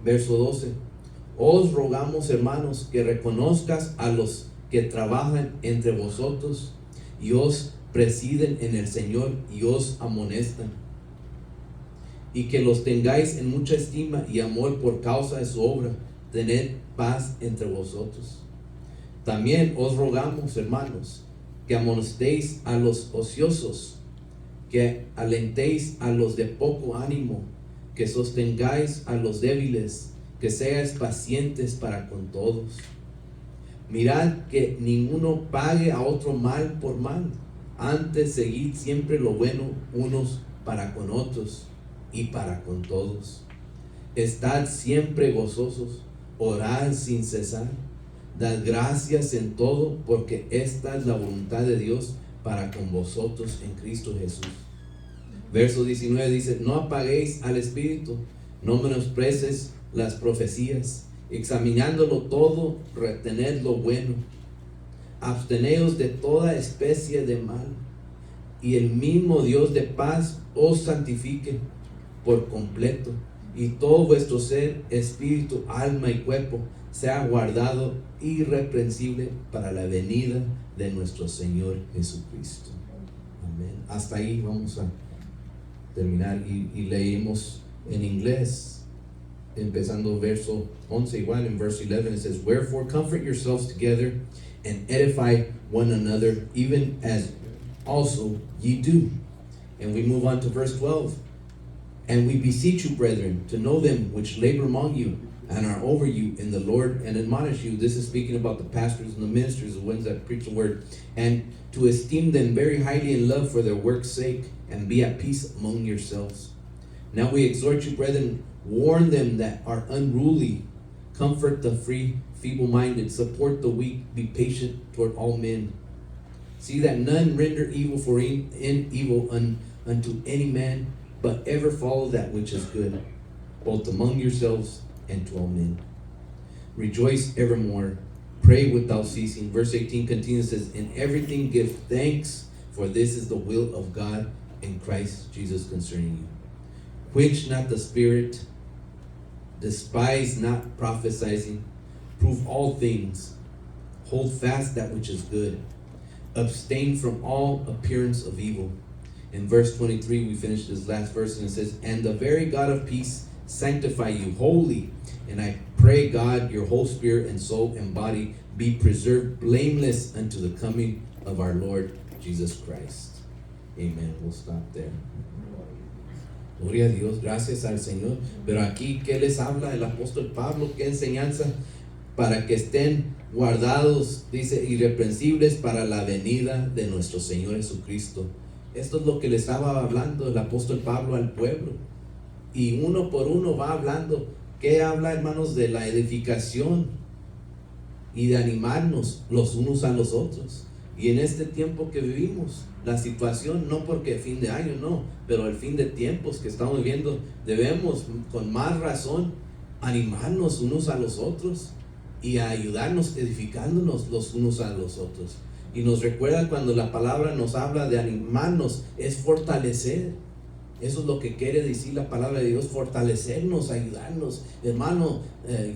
Verso 12. Os rogamos, hermanos, que reconozcas a los que trabajan entre vosotros y os presiden en el Señor y os amonestan, y que los tengáis en mucha estima y amor por causa de su obra. Tened paz entre vosotros. También os rogamos, hermanos, que amonestéis a los ociosos, que alentéis a los de poco ánimo, que sostengáis a los débiles, que seáis pacientes para con todos. Mirad que ninguno pague a otro mal por mal, antes seguid siempre lo bueno unos para con otros y para con todos. Estad siempre gozosos, orad sin cesar, dad gracias en todo, porque esta es la voluntad de Dios para con vosotros en Cristo Jesús. Verso 19 dice: no apaguéis al espíritu, no menosprecies las profecías, examinándolo todo, retened lo bueno, absteneos de toda especie de mal, y el mismo Dios de paz os santifique por completo, y todo vuestro ser, espíritu, alma y cuerpo sea guardado irreprensible para la venida de nuestro Señor Jesucristo. Amén. Hasta ahí vamos a terminar y leímos en inglés, empezando verso 11 igual. En verse 11 it says, wherefore comfort yourselves together and edify one another, even as also ye do. And we move on to verse 12. And we beseech you, brethren, to know them which labor among you and are over you in the Lord and admonish you. This is speaking about the pastors and the ministers, the ones that preach the word. And to esteem them very highly in love for their work's sake, and be at peace among yourselves. Now we exhort you, brethren, warn them that are unruly, comfort the free, feeble-minded, support the weak, be patient toward all men. See that none render evil for evil unto any man, but ever follow that which is good, both among yourselves and to all men. Rejoice evermore, pray without ceasing. Verse 18 continues, says, in everything give thanks, for this is the will of God in Christ Jesus concerning you. Quench not the spirit, despise not prophesying, prove all things, hold fast that which is good, abstain from all appearance of evil. In verse 23, we finish this last verse, and it says, and the very God of peace sanctify you wholly, and I pray God your whole spirit and soul and body be preserved blameless unto the coming of our Lord Jesus Christ. Amen. We'll stop there. Gloria a Dios, gracias al Señor. Pero aquí, ¿qué les habla el apóstol Pablo? ¿Qué enseñanza? Para que estén guardados, dice, irreprensibles para la venida de nuestro Señor Jesucristo. Esto es lo que le estaba hablando el apóstol Pablo al pueblo. Y uno por uno va hablando. ¿Qué habla, hermanos? De la edificación y de animarnos los unos a los otros. Y en este tiempo que vivimos, la situación, no porque fin de año, no, pero el fin de tiempos que estamos viviendo, debemos con más razón animarnos unos a los otros y a ayudarnos, edificándonos los unos a los otros. Y nos recuerda cuando la palabra nos habla de animarnos, es fortalecer. Eso es lo que quiere decir la palabra de Dios, fortalecernos, ayudarnos. Hermano,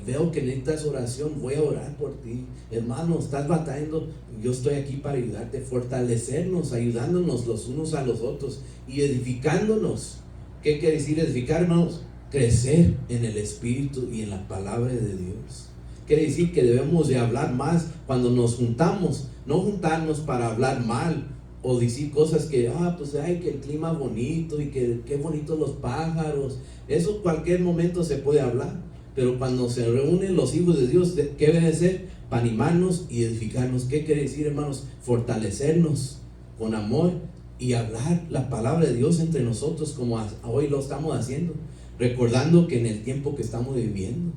veo que necesitas oración, voy a orar por ti. Hermano, estás batallando, yo estoy aquí para ayudarte. Fortalecernos, ayudándonos los unos a los otros y edificándonos. ¿Qué quiere decir edificar, hermanos? Crecer en el Espíritu y en la palabra de Dios. Quiere decir que debemos de hablar más cuando nos juntamos, no juntarnos para hablar mal o decir cosas que, pues ay, que el clima bonito y que qué bonitos los pájaros. Eso cualquier momento se puede hablar, pero cuando se reúnen los hijos de Dios, ¿qué debe de ser? Para animarnos y edificarnos. ¿Qué quiere decir, hermanos? Fortalecernos con amor y hablar la palabra de Dios entre nosotros como hoy lo estamos haciendo, recordando que en el tiempo que estamos viviendo,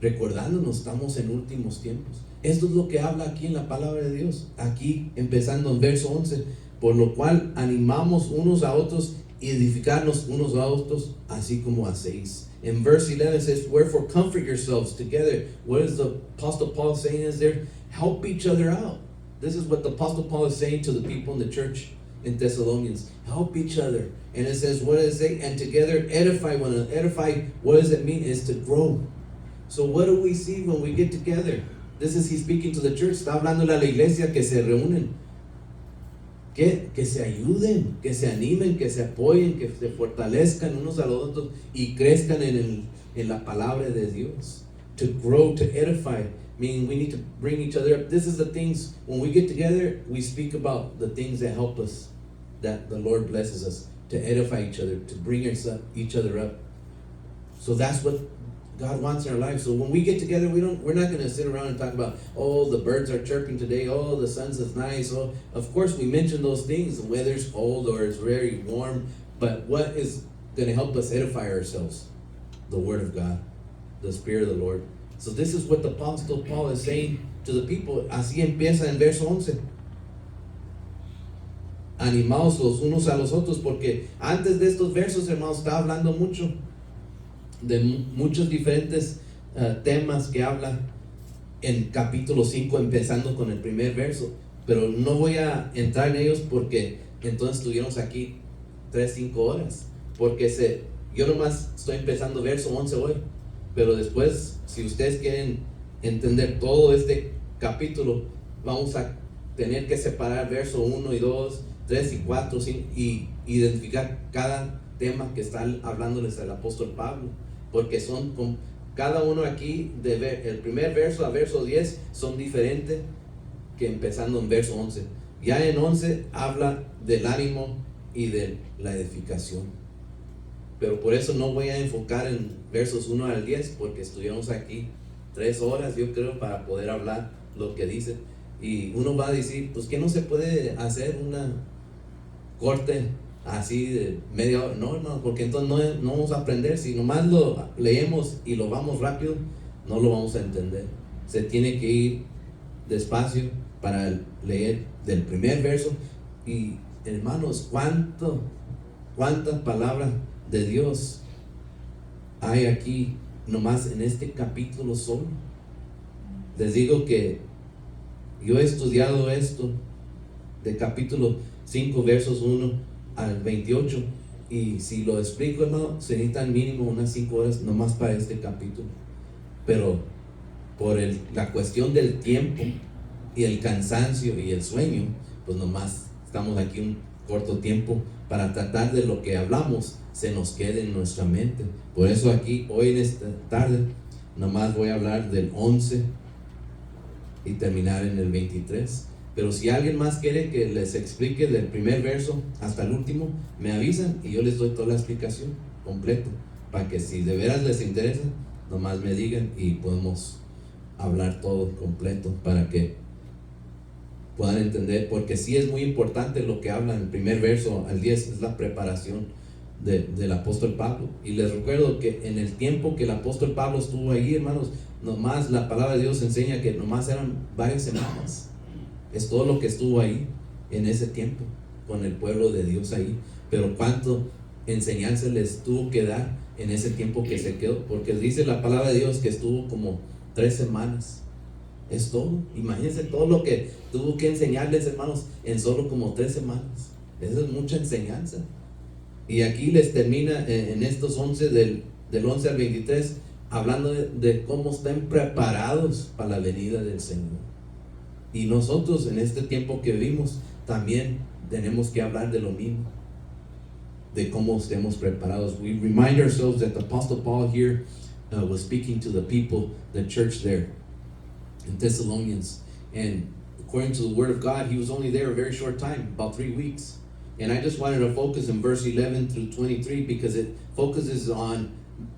recordándonos, estamos en últimos tiempos. Esto es lo que habla aquí en la palabra de Dios. Aquí, empezando en verso 11, por lo cual animamos unos a otros y edificarnos unos a otros, así como hacéis. In verse 11 it says, wherefore comfort yourselves together. What is the Apostle Paul saying is there? Help each other out. This is what the Apostle Paul is saying to the people in the church in Thessalonians. Help each other. And it says, what does it say? And together edify one another. Edify, what does it mean? Is to grow. So what do we see when we get together? This is he's speaking to the church. Está hablándole a la iglesia que se reúnen. Que se ayuden, que se animen, que se apoyen, que se fortalezcan unos a los otros y crezcan en la palabra de Dios. To grow, to edify. Meaning we need to bring each other up. This is the things, when we get together, we speak about the things that help us, that the Lord blesses us, to edify each other, to bring each other up. So that's what God wants in our lives. So when we get together, we're not going to sit around and talk about, oh, the birds are chirping today, oh, the sun is nice. Oh, of course we mention those things. The weather's cold or it's very warm, but what is going to help us edify ourselves? The Word of God, the Spirit of the Lord. So this is what the Apostle Paul is saying to the people. Así empieza en verso 11. Animaos los unos a los otros, porque antes de estos versos, hermanos, está hablando mucho de muchos diferentes temas que habla en capítulo 5, empezando con el primer verso. Pero no voy a entrar en ellos porque entonces estuviéramos aquí 3-5 horas. Porque yo nomás estoy empezando verso 11 hoy. Pero después, si ustedes quieren entender todo este capítulo, vamos a tener que separar verso 1 y 2, 3 y 4, 5, y identificar cada tema que está hablándoles el apóstol Pablo. Porque son cada uno aquí, el primer verso a verso 10, son diferentes que empezando en verso 11. Ya en 11 habla del ánimo y de la edificación. Pero por eso no voy a enfocar en versos 1 al 10, porque estuvimos aquí 3 horas, yo creo, para poder hablar lo que dice. Y uno va a decir, pues que no se puede hacer una corte así de media hora. No, porque entonces no vamos a aprender. Si nomás lo leemos y lo vamos rápido, no lo vamos a entender. Se tiene que ir despacio para leer del primer verso. Y hermanos, cuántas palabras de Dios hay aquí nomás en este capítulo solo. Les digo que yo he estudiado esto de capítulo 5 versos 1 al 28, y si lo explico, hermano, se necesitan mínimo unas 5 horas nomás para este capítulo. Pero por la cuestión del tiempo y el cansancio y el sueño, pues nomás estamos aquí un corto tiempo para tratar de lo que hablamos se nos quede en nuestra mente. Por eso aquí hoy en esta tarde nomás voy a hablar del 11 y terminar en el 23. Pero si alguien más quiere que les explique del primer verso hasta el último, me avisan y yo les doy toda la explicación completa, para que si de veras les interesa, nomás me digan y podemos hablar todo completo para que puedan entender. Porque sí es muy importante lo que habla en el primer verso al 10, es la preparación del apóstol Pablo. Y les recuerdo que en el tiempo que el apóstol Pablo estuvo ahí, hermanos, nomás la palabra de Dios enseña que nomás eran varias semanas. Es todo lo que estuvo ahí en ese tiempo con el pueblo de Dios ahí. Pero cuánto enseñanza les tuvo que dar en ese tiempo que se quedó, porque dice la palabra de Dios que estuvo como 3 semanas. Es todo. Imagínense todo lo que tuvo que enseñarles, hermanos, en solo como 3 semanas. Esa es mucha enseñanza. Y aquí les termina en estos 11, del 11 al 23, hablando de cómo están preparados para la venida del Señor. Y nosotros en este tiempo que vivimos también tenemos que hablar de lo mismo, de cómo estemos preparados. We remind ourselves that the Apostle Paul here was speaking to the people, the church there in Thessalonians, and according to the Word of God, he was only there a very short time, about 3 weeks. And I just wanted to focus in verse 11 through 23 because it focuses on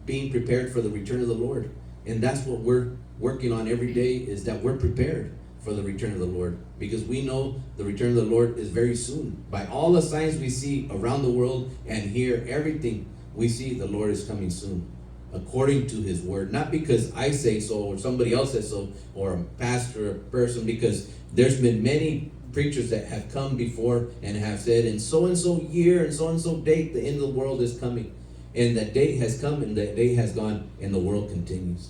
being prepared for the return of the Lord. And that's what we're working on every day, is that we're prepared for the return of the Lord, because we know the return of the Lord is very soon. By all the signs we see around the world and here, everything we see, the Lord is coming soon, according to His Word. Not because I say so or somebody else says so, or a pastor or a person, because there's been many preachers that have come before and have said, in so-and-so year and so-and-so date, the end of the world is coming. And that date has come and that day has gone, and the world continues.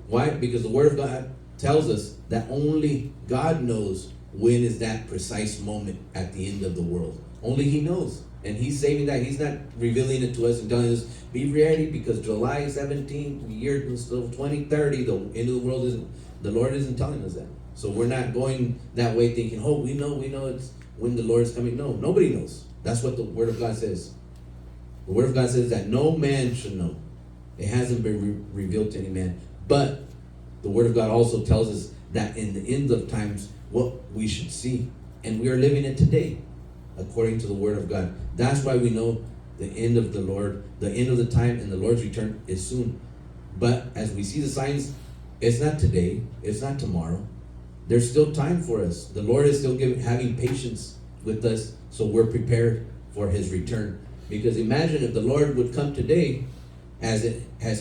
Why? Because the Word of God tells us that only God knows when is that precise moment at the end of the world. Only He knows. And He's saving that. He's not revealing it to us and telling us, be ready because July 17th, the year 2030, the end of the world isn't. The Lord isn't telling us that. So we're not going that way thinking, oh, we know it's when the Lord is coming. No, nobody knows. That's what the Word of God says. The Word of God says that no man should know. It hasn't been revealed to any man. But the Word of God also tells us that in the end of times, what we should see. And we are living it today, according to the Word of God. That's why we know the end of the Lord, the end of the time, and the Lord's return is soon. But as we see the signs, it's not today, it's not tomorrow. There's still time for us. The Lord is still having patience with us, so we're prepared for His return. Because imagine if the Lord would come today, as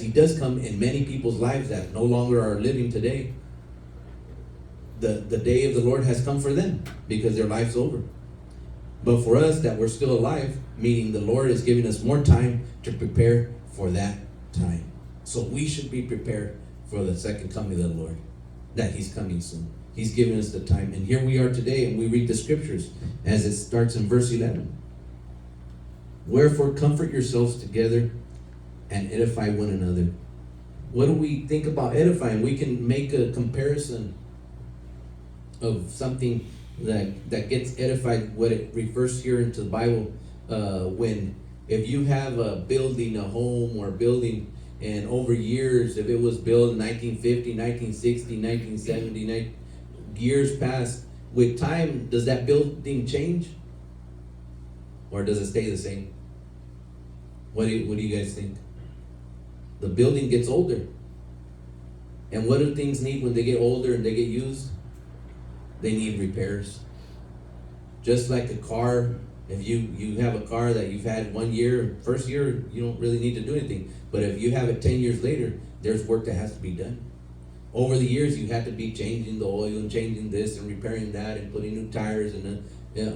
He does come in many people's lives that no longer are living today. The day of the Lord has come for them because their life's over. But for us that we're still alive, meaning the Lord is giving us more time to prepare for that time. So we should be prepared for the second coming of the Lord, that He's coming soon. He's giving us the time. And here we are today, and we read the scriptures as it starts in verse 11. Wherefore comfort yourselves together and edify one another. What do we think about edifying? We can make a comparison of something that gets edified, what it refers here into the Bible, when if you have a building, a home or a building, and over years, if it was built in 1950, 1960, 1970, years past, with time, does that building change? Or does it stay the same? What do you guys think? The building gets older. And what do things need when they get older and they get used? They need repairs. Just like a car, if you have a car that you've had 1 year, first year, you don't really need to do anything. But if you have it 10 years later, there's work that has to be done. Over the years, you have to be changing the oil and changing this and repairing that and putting new tires and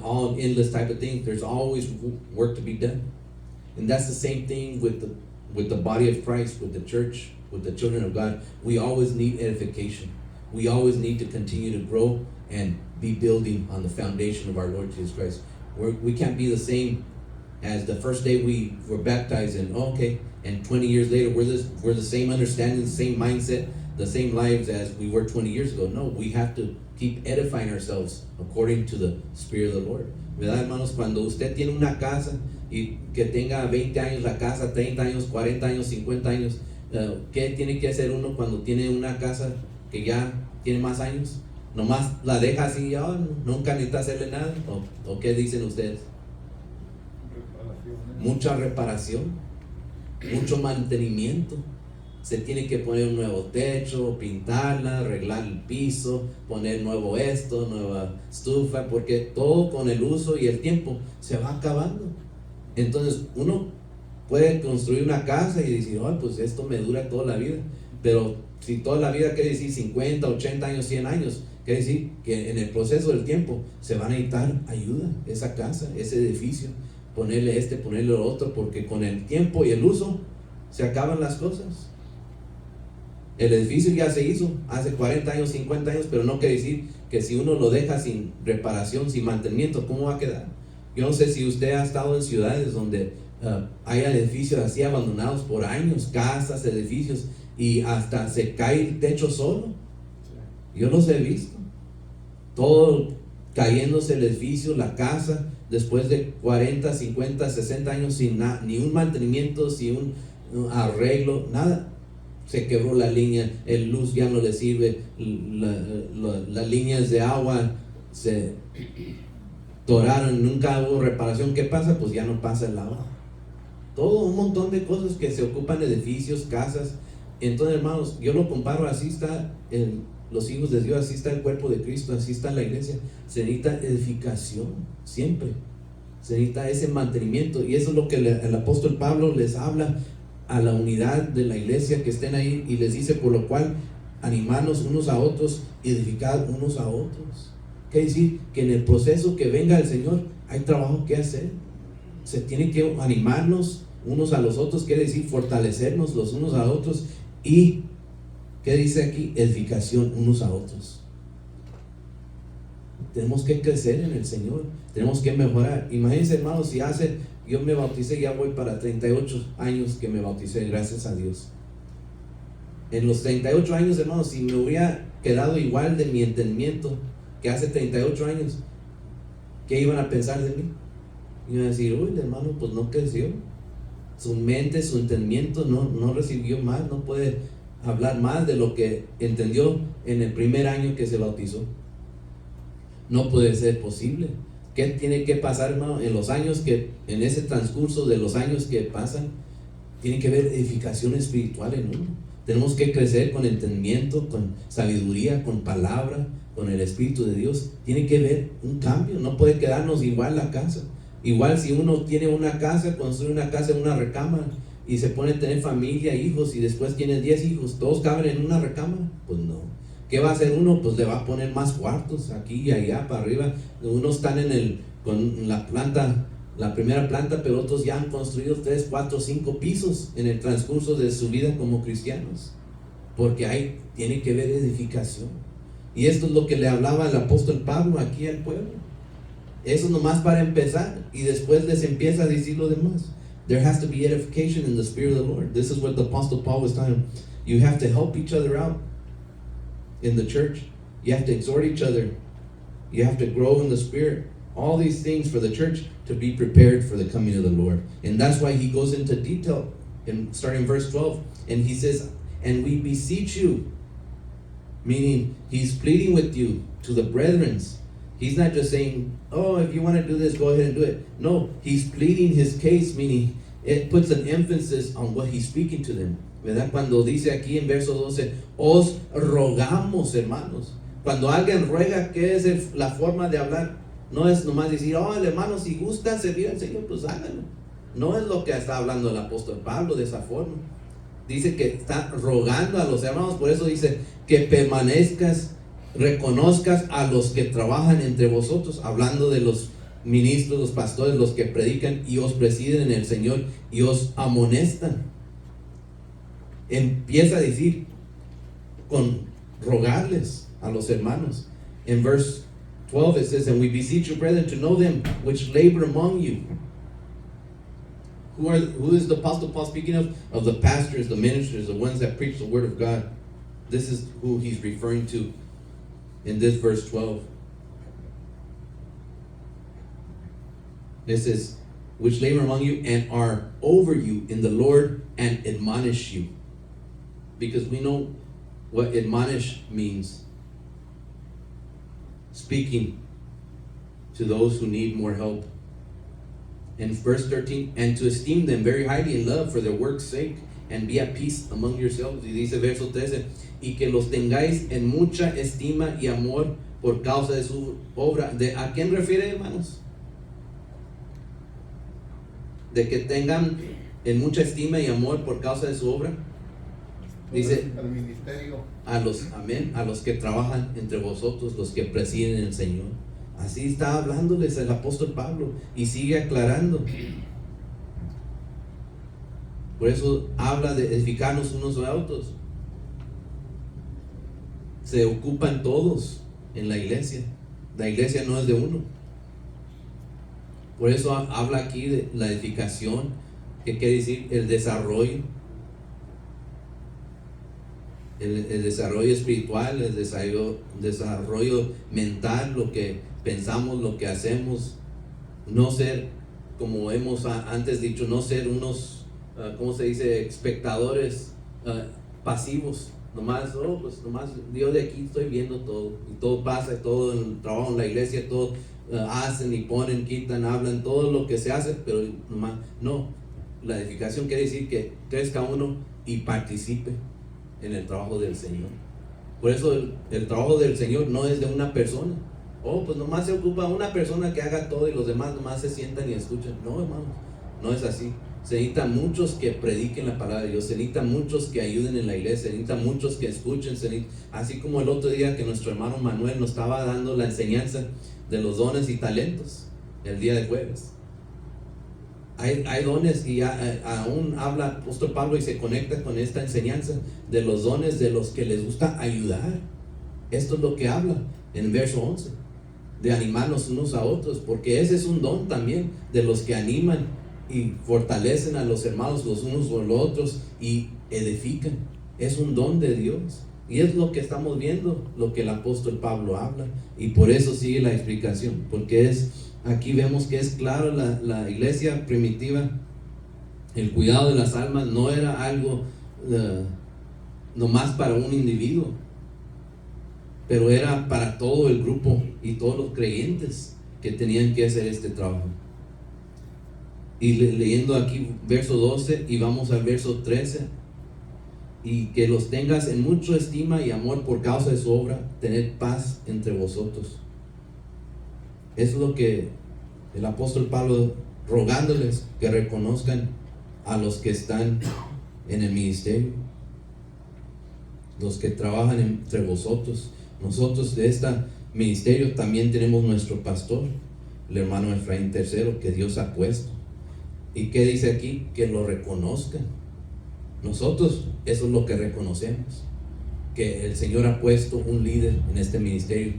all endless type of things. There's always work to be done. And that's the same thing with the body of Christ, with the church, with the children of God. We always need edification. We always need to continue to grow and be building on the foundation of our Lord Jesus Christ. We can't be the same as the first day we were baptized and and 20 years later we're the same understanding, the same mindset, the same lives as we were 20 years ago. No, we have to keep edifying ourselves according to the Spirit of the Lord. ¿Verdad, hermanos? Cuando usted tiene una casa y que tenga 20 años la casa, 30 años, 40 años, 50 años, ¿qué tiene que hacer uno cuando tiene una casa que ya tiene más años? Nomás la deja así, nunca necesita hacerle nada. ¿O qué dicen ustedes? Mucha reparación, mucho mantenimiento. Se tiene que poner un nuevo techo, pintarla, arreglar el piso, poner nuevo esto, nueva estufa, porque todo con el uso y el tiempo se va acabando. Entonces uno puede construir una casa y decir, pues esto me dura toda la vida. Pero si toda la vida quiere decir 50, 80 años, 100 años, quiere decir que en el proceso del tiempo se va a necesitar ayuda, esa casa, ese edificio, ponerle ponerle lo otro, porque con el tiempo y el uso se acaban las cosas. El edificio ya se hizo hace 40 años, 50 años, pero no quiere decir que si uno lo deja sin reparación, sin mantenimiento, ¿cómo va a quedar? Yo no sé si usted ha estado en ciudades donde hay edificios así abandonados por años, casas, edificios, y hasta se cae el techo solo. Yo los he visto. Todo cayéndose el edificio, la casa, después de 40, 50, 60 años sin ni un mantenimiento, sin un arreglo, nada. Se quebró la línea, el luz ya no le sirve, las líneas de agua se toraron, nunca hubo reparación. ¿Qué pasa? Pues ya no pasa el agua. Todo un montón de cosas que se ocupan, edificios, casas. Entonces, hermanos, yo lo comparo, así está los hijos de Dios, así está el cuerpo de Cristo, así está la iglesia. Se necesita edificación, siempre. Se necesita ese mantenimiento, y eso es lo que el apóstol Pablo les habla a la unidad de la iglesia, que estén ahí, y les dice: por lo cual animarnos unos a otros, edificar unos a otros. Quiere decir que en el proceso que venga el Señor hay trabajo que hacer. Se tiene que animarnos unos a los otros, quiere decir fortalecernos los unos a otros. Y ¿qué dice aquí? Edificación unos a otros. Tenemos que crecer en el Señor, tenemos que mejorar. Imagínense, hermanos, si hace Yo me bauticé, ya voy para 38 años que me bauticé, gracias a Dios. En los 38 años, hermanos, si me hubiera quedado igual de mi entendimiento que hace 38 años, ¿qué iban a pensar de mí? Iban a decir, uy, el hermano pues no creció. Su mente, su entendimiento no recibió más, no puede hablar más de lo que entendió en el primer año que se bautizó. No puede ser posible. ¿Qué tiene que pasar, hermano? En ese transcurso de los años que pasan, tiene que haber edificación espiritual en uno. Tenemos que crecer con entendimiento, con sabiduría, con palabra, con el Espíritu de Dios. Tiene que haber un cambio, no puede quedarnos igual la casa. Igual si uno tiene una casa, construye una casa en una recámara y se pone a tener familia, hijos, y después tiene 10 hijos, ¿todos caben en una recámara? Pues no. ¿Qué va a hacer uno? Pues le va a poner más cuartos aquí y allá para arriba. Unos están con la planta, la primera planta, pero otros ya han construido 3, 4, 5 pisos en el transcurso de su vida como cristianos, porque tiene que haber edificación. Y esto es lo que le hablaba el apóstol Pablo aquí al pueblo. Eso nomás para empezar, y después les empieza a decir lo demás. There has to be edification in the Spirit of the Lord. This is what the Apostle Paul was telling. You have to help each other out in the church. You have to exhort each other. You have to grow in the Spirit. All these things for the church to be prepared for the coming of the Lord. And that's why he goes into detail, starting in verse 12. And he says, and we beseech you, meaning he's pleading with you to the brethren. He's not just saying, oh, if you want to do this, go ahead and do it. No, he's pleading his case, meaning it puts an emphasis on what he's speaking to them. ¿Verdad? Cuando dice aquí en verso 12, os rogamos, hermanos. Cuando alguien ruega, ¿qué es la forma de hablar? No es nomás decir, oh, el hermano, si gusta servir al Señor, pues háganlo. No es lo que está hablando el apóstol Pablo de esa forma. Dice que está rogando a los hermanos, por eso dice que permanezcas, reconozcas a los que trabajan entre vosotros, hablando de los ministros, los pastores, los que predican y os presiden en el Señor y os amonestan. Empieza a decir con rogarles a los hermanos. En verse 12 it says, and we beseech you, brethren, to know them which labor among you. Who is the apostle Paul speaking of? Of the pastors, the ministers, the ones that preach the word of God. This is who he's referring to in this verse 12. It says, which labor among you and are over you in the Lord and admonish you. Because we know what admonish means. Speaking to those who need more help. In verse 13, and to esteem them very highly in love for their work's sake, and be at peace among yourselves. Y dice verso 13, y que los tengáis en mucha estima y amor por causa de su obra. ¿A quién refiere, hermanos? De que tengan en mucha estima y amor por causa de su obra. Dice al ministerio. A los que trabajan entre vosotros, los que presiden el Señor. Así está hablándoles el apóstol Pablo y sigue aclarando. Por eso habla de edificarnos unos a otros. Se ocupan todos en la iglesia. La iglesia no es de uno. Por eso habla aquí de la edificación, que quiere decir el desarrollo. El desarrollo espiritual, el desarrollo mental, lo que pensamos, lo que hacemos. No ser, como hemos antes dicho, no ser unos, ¿cómo se dice?, espectadores pasivos. Nomás yo de aquí estoy viendo todo, y todo pasa, todo en el trabajo, en la iglesia, todo hacen y ponen, quitan, hablan, todo lo que se hace, pero nomás, no. La edificación quiere decir que crezca uno y participe en el trabajo del Señor. Por eso el trabajo del Señor no es de una persona. Pues nomás se ocupa una persona que haga todo y los demás nomás se sientan y escuchan. No, hermanos, no es así. Se necesitan muchos que prediquen la palabra de Dios, se necesitan muchos que ayuden en la iglesia, se necesitan muchos que escuchen, así como el otro día que nuestro hermano Manuel nos estaba dando la enseñanza de los dones y talentos el día de jueves. Hay dones y aún habla apóstol Pablo y se conecta con esta enseñanza de los dones de los que les gusta ayudar. Esto es lo que habla en verso 11, de animarnos unos a otros, porque ese es un don también de los que animan y fortalecen a los hermanos los unos por los otros y edifican. Es un don de Dios. Y es lo que estamos viendo, lo que el apóstol Pablo habla. Y por eso sigue la explicación, porque aquí vemos que es claro, la iglesia primitiva, el cuidado de las almas no era algo nomás para un individuo, pero era para todo el grupo y todos los creyentes que tenían que hacer este trabajo. Y leyendo aquí verso 12 y vamos al verso 13: y que los tengas en mucha estima y amor por causa de su obra, tened paz entre vosotros. Es lo que el apóstol Pablo, rogándoles que reconozcan a los que están en el ministerio, los que trabajan entre vosotros. Nosotros de este ministerio también tenemos nuestro pastor, el hermano Efraín III, que Dios ha puesto. ¿Y qué dice aquí? Que lo reconozcan. Nosotros eso es lo que reconocemos, que el Señor ha puesto un líder en este ministerio.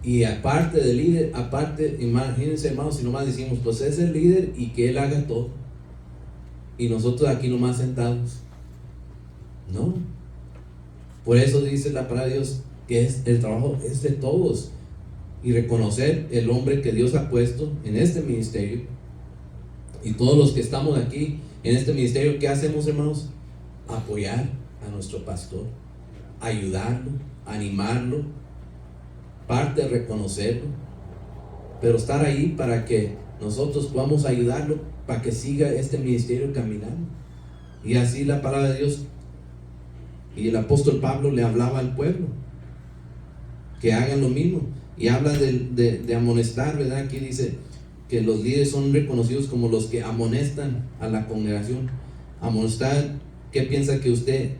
Y aparte del líder, aparte, imagínense hermanos, si nomás decimos pues es el líder y que él haga todo, y nosotros aquí nomás sentados, no. Por eso dice la palabra de Dios que el trabajo es de todos, y reconocer el hombre que Dios ha puesto en este ministerio. Y todos los que estamos aquí en este ministerio, ¿qué hacemos, hermanos? Apoyar a nuestro pastor, ayudarlo, animarlo, parte de reconocerlo, pero estar ahí para que nosotros podamos ayudarlo, para que siga este ministerio caminando. Y así la palabra de Dios y el apóstol Pablo le hablaba al pueblo que hagan lo mismo, y habla de amonestar, ¿verdad? Aquí dice que los líderes son reconocidos como los que amonestan a la congregación. Amonestar, ¿qué piensa que usted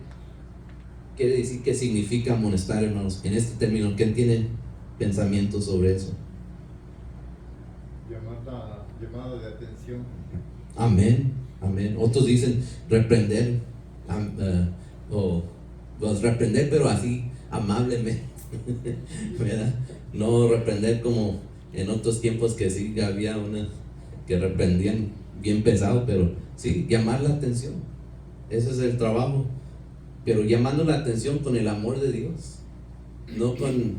quiere decir? ¿Qué significa amonestar, hermanos? En este término, ¿qué tienen pensamientos sobre eso? Llamada de atención. Amén, amén. Otros dicen reprender, o pues reprender, pero así amablemente, ¿verdad? No reprender como en otros tiempos, que sí había una que reprendían bien pesado, pero sí, llamar la atención. Ese es el trabajo, pero llamando la atención con el amor de Dios, no con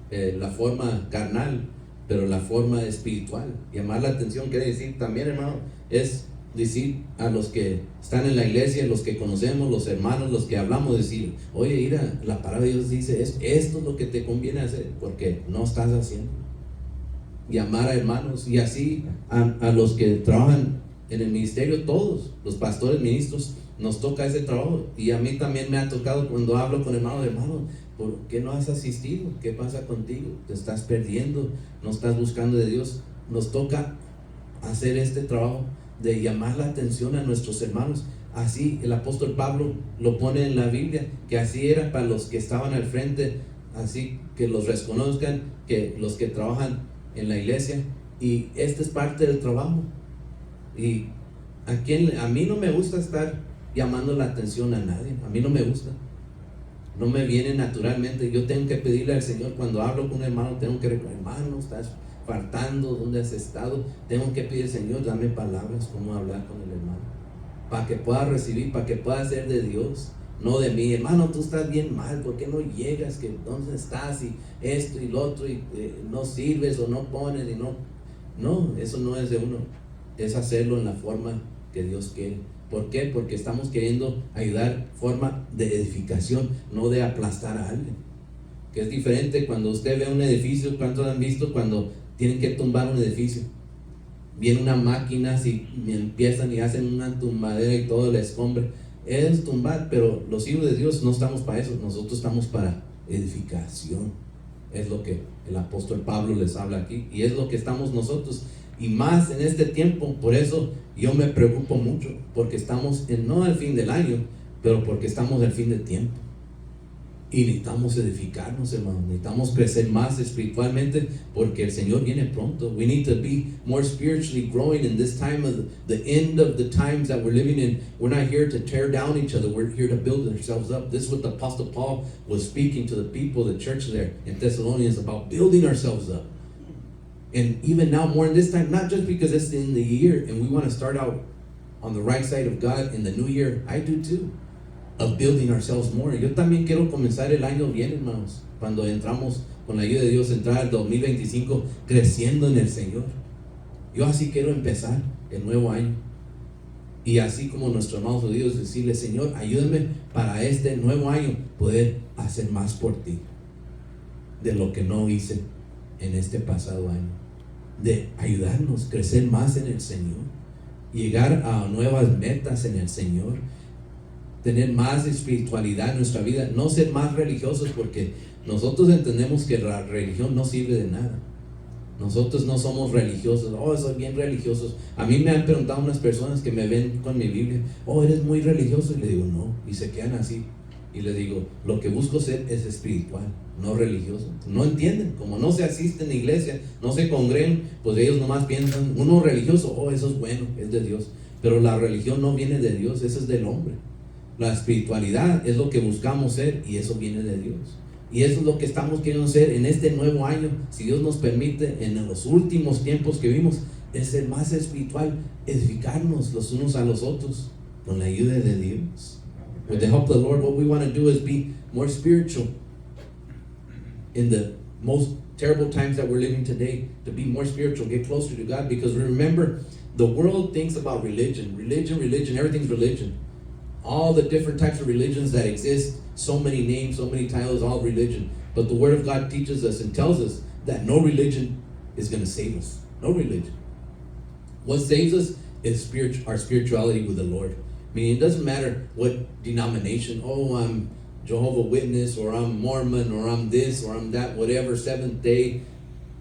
la forma carnal, pero la forma espiritual. Llamar la atención quiere decir también, hermano, es decir a los que están en la iglesia, los que conocemos, los hermanos, los que hablamos, decir: oye, mira, la palabra de Dios dice esto es lo que te conviene hacer, porque no estás haciendo. Llamar a hermanos, y así a los que trabajan en el ministerio, todos los pastores, ministros, nos toca ese trabajo. Y a mí también me ha tocado, cuando hablo con hermanos: ¿por qué no has asistido? ¿Qué pasa contigo? ¿Te estás perdiendo? ¿No estás buscando de Dios? Nos toca hacer este trabajo de llamar la atención a nuestros hermanos. Así el apóstol Pablo lo pone en la Biblia, que así era para los que estaban al frente, así que los reconozcan, que los que trabajan en la iglesia. Y este es parte del trabajo. Y a mí no me gusta estar llamando la atención a nadie. A mí no me gusta, no me viene naturalmente. Yo tengo que pedirle al Señor, cuando hablo con un hermano, tengo que recordar: hermano, estás faltando, ¿dónde has estado? Tengo que pedir: Señor, dame palabras, cómo hablar con el hermano, para que pueda recibir, para que pueda ser de Dios, no de mí. Hermano, tú estás bien mal, ¿por qué no llegas? ¿Dónde estás? Y esto y lo otro, y no sirves o no pones, y no, eso no es de uno. Es hacerlo en la forma que Dios quiere. ¿Por qué? Porque estamos queriendo ayudar, forma de edificación, no de aplastar a alguien. Que es diferente cuando usted ve un edificio. ¿Cuántos han visto cuando tienen que tumbar un edificio? Viene una máquina, si empiezan y hacen una tumbadera y todo el escombro. Es tumbar, pero los hijos de Dios no estamos para eso. Nosotros estamos para edificación. Es lo que el apóstol Pablo les habla aquí, y es lo que estamos nosotros, y más en este tiempo. Por eso yo me preocupo mucho, porque estamos no al fin del año, pero porque estamos al fin del tiempo, y necesitamos edificarnos, hermanos. Necesitamos crecer más espiritualmente, porque el Señor viene pronto. We need to be more spiritually growing in this time of the end of the times that we're living in. We're not here to tear down each other. We're here to build ourselves up. This is what the Apostle Paul was speaking to the people, the church there in Thessalonians, about building ourselves up. And even now, more in this time, not just because it's in the year and we want to start out on the right side of God in the new year, I do too, of building ourselves more. Yo también quiero comenzar el año bien, hermanos, cuando entramos, con la ayuda de Dios, entrar al 2025 creciendo en el Señor. Yo así quiero empezar el nuevo año. Y así como nuestros hermanos judíos, decirle, Señor, ayúdame para este nuevo año poder hacer más por ti de lo que no hice en este pasado año, de ayudarnos a crecer más en el Señor, llegar a nuevas metas en el Señor, tener más espiritualidad en nuestra vida, no ser más religiosos, porque nosotros entendemos que la religión no sirve de nada. Nosotros no somos religiosos. Oh, soy bien religiosos. A mí me han preguntado unas personas que me ven con mi Biblia, oh, eres muy religioso, y le digo, no, y se quedan así. Y le digo, lo que busco ser es espiritual, no religioso. No entienden, como no se asisten a iglesia, no se congregan, pues ellos nomás piensan, uno religioso, oh, eso es bueno, es de Dios. Pero la religión no viene de Dios, eso es del hombre. La espiritualidad es lo que buscamos ser, y eso viene de Dios. Y eso es lo que estamos queriendo hacer en este nuevo año, si Dios nos permite, en los últimos tiempos que vimos, es ser más espiritual, edificarnos los unos a los otros, con la ayuda de Dios. With the help of the Lord, what we want to do is be more spiritual in the most terrible times that we're living today, to be more spiritual, get closer to God, because remember, the world thinks about religion, everything's religion. All the different types of religions that exist, so many names, so many titles, all religion. But the Word of God teaches us and tells us that no religion is going to save us. No religion. What saves us is our spirituality with the Lord. I mean, it doesn't matter what denomination, oh, I'm Jehovah's Witness, or I'm Mormon, or I'm this, or I'm that, whatever, Seventh Day.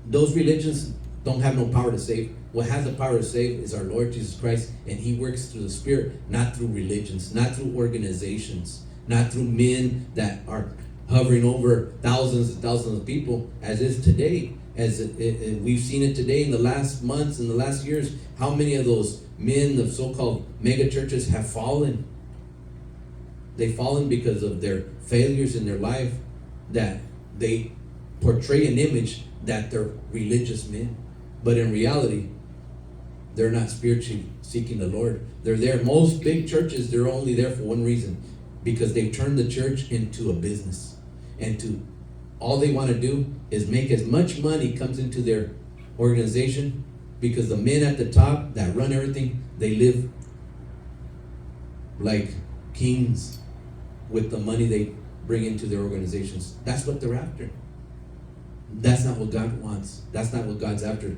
Those religions don't have no power to save. What has the power to save is our Lord Jesus Christ, and He works through the Spirit, not through religions, not through organizations, not through men that are hovering over thousands and thousands of people, as is today. We've seen it today in the last months, in the last years, how many of those men of so-called mega churches have fallen. They've fallen because of their failures in their life, that they portray an image that they're religious men, but in reality, they're not spiritually seeking the Lord. They're there. Most big churches, they're only there for one reason, because they've turned the church into a business, and all they want to do is make as much money comes into their organization, because the men at the top that run everything, they live like kings with the money they bring into their organizations. That's what they're after. That's not what God wants. That's not what God's after.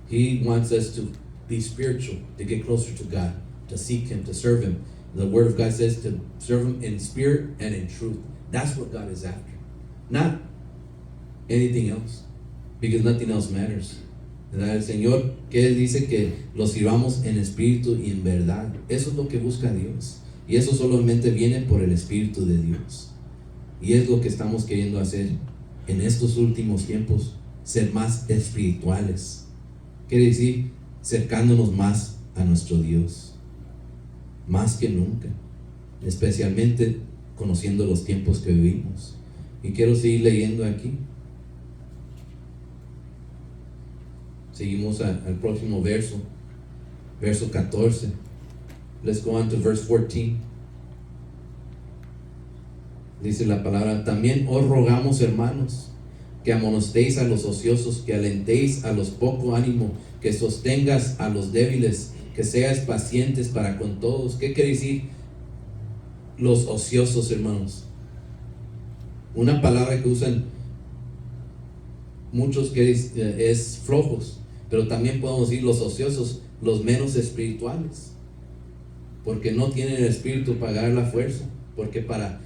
He wants us to be spiritual, to get closer to God, to seek Him, to serve Him. The Word of God says to serve Him in spirit and in truth. That's what God is after. Not anything else, because nothing else matters. ¿Verdad? El Señor que dice que lo sirvamos en espíritu y en verdad. Eso es lo que busca Dios. Y eso solamente viene por el Espíritu de Dios. Y es lo que estamos queriendo hacer en estos últimos tiempos, ser más espirituales. Quiere decir, acercándonos más a nuestro Dios, más que nunca, especialmente conociendo los tiempos que vivimos. Y quiero seguir leyendo aquí. Seguimos al próximo verso, verso 14. Let's go on to verse 14. Dice la palabra: también os rogamos, hermanos, que amonestéis a los ociosos, que alentéis a los poco ánimo, que sostengas a los débiles, que seas pacientes para con todos. ¿Qué quiere decir los ociosos, hermanos? Una palabra que usan muchos que es flojos, pero también podemos decir los ociosos, los menos espirituales, porque no tienen el espíritu para dar la fuerza, porque para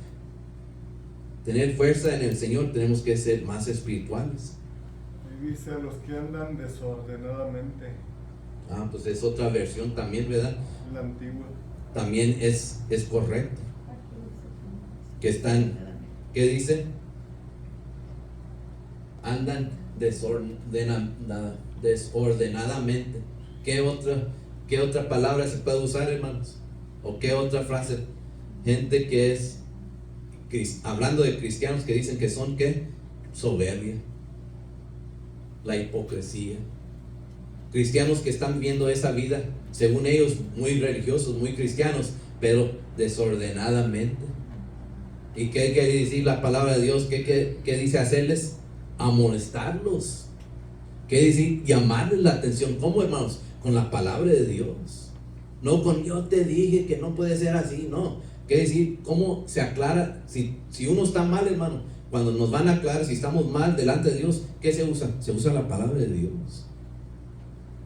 tener fuerza en el Señor tenemos que ser más espirituales. Y dice a los que andan desordenadamente. Pues es otra versión también, ¿verdad? La antigua. También es correcto. Que están, ¿qué dice? Andan desordenadamente. ¿Qué otra palabra se puede usar, hermanos? ¿O qué otra frase? Gente que es, hablando de cristianos, que dicen que son, ¿qué? Soberbia, la hipocresía, cristianos que están viviendo esa vida, según ellos, muy religiosos, muy cristianos, pero desordenadamente. ¿Y qué quiere decir la palabra de Dios? ¿Qué dice hacerles? Amonestarlos. ¿Qué dice? Llamarles la atención. ¿Cómo, hermanos? Con la palabra de Dios. No con yo te dije que no puede ser así, no. ¿Qué decir? ¿Cómo se aclara? Si uno está mal, hermano, cuando nos van a aclarar si estamos mal delante de Dios, ¿qué se usa? Se usa la palabra de Dios.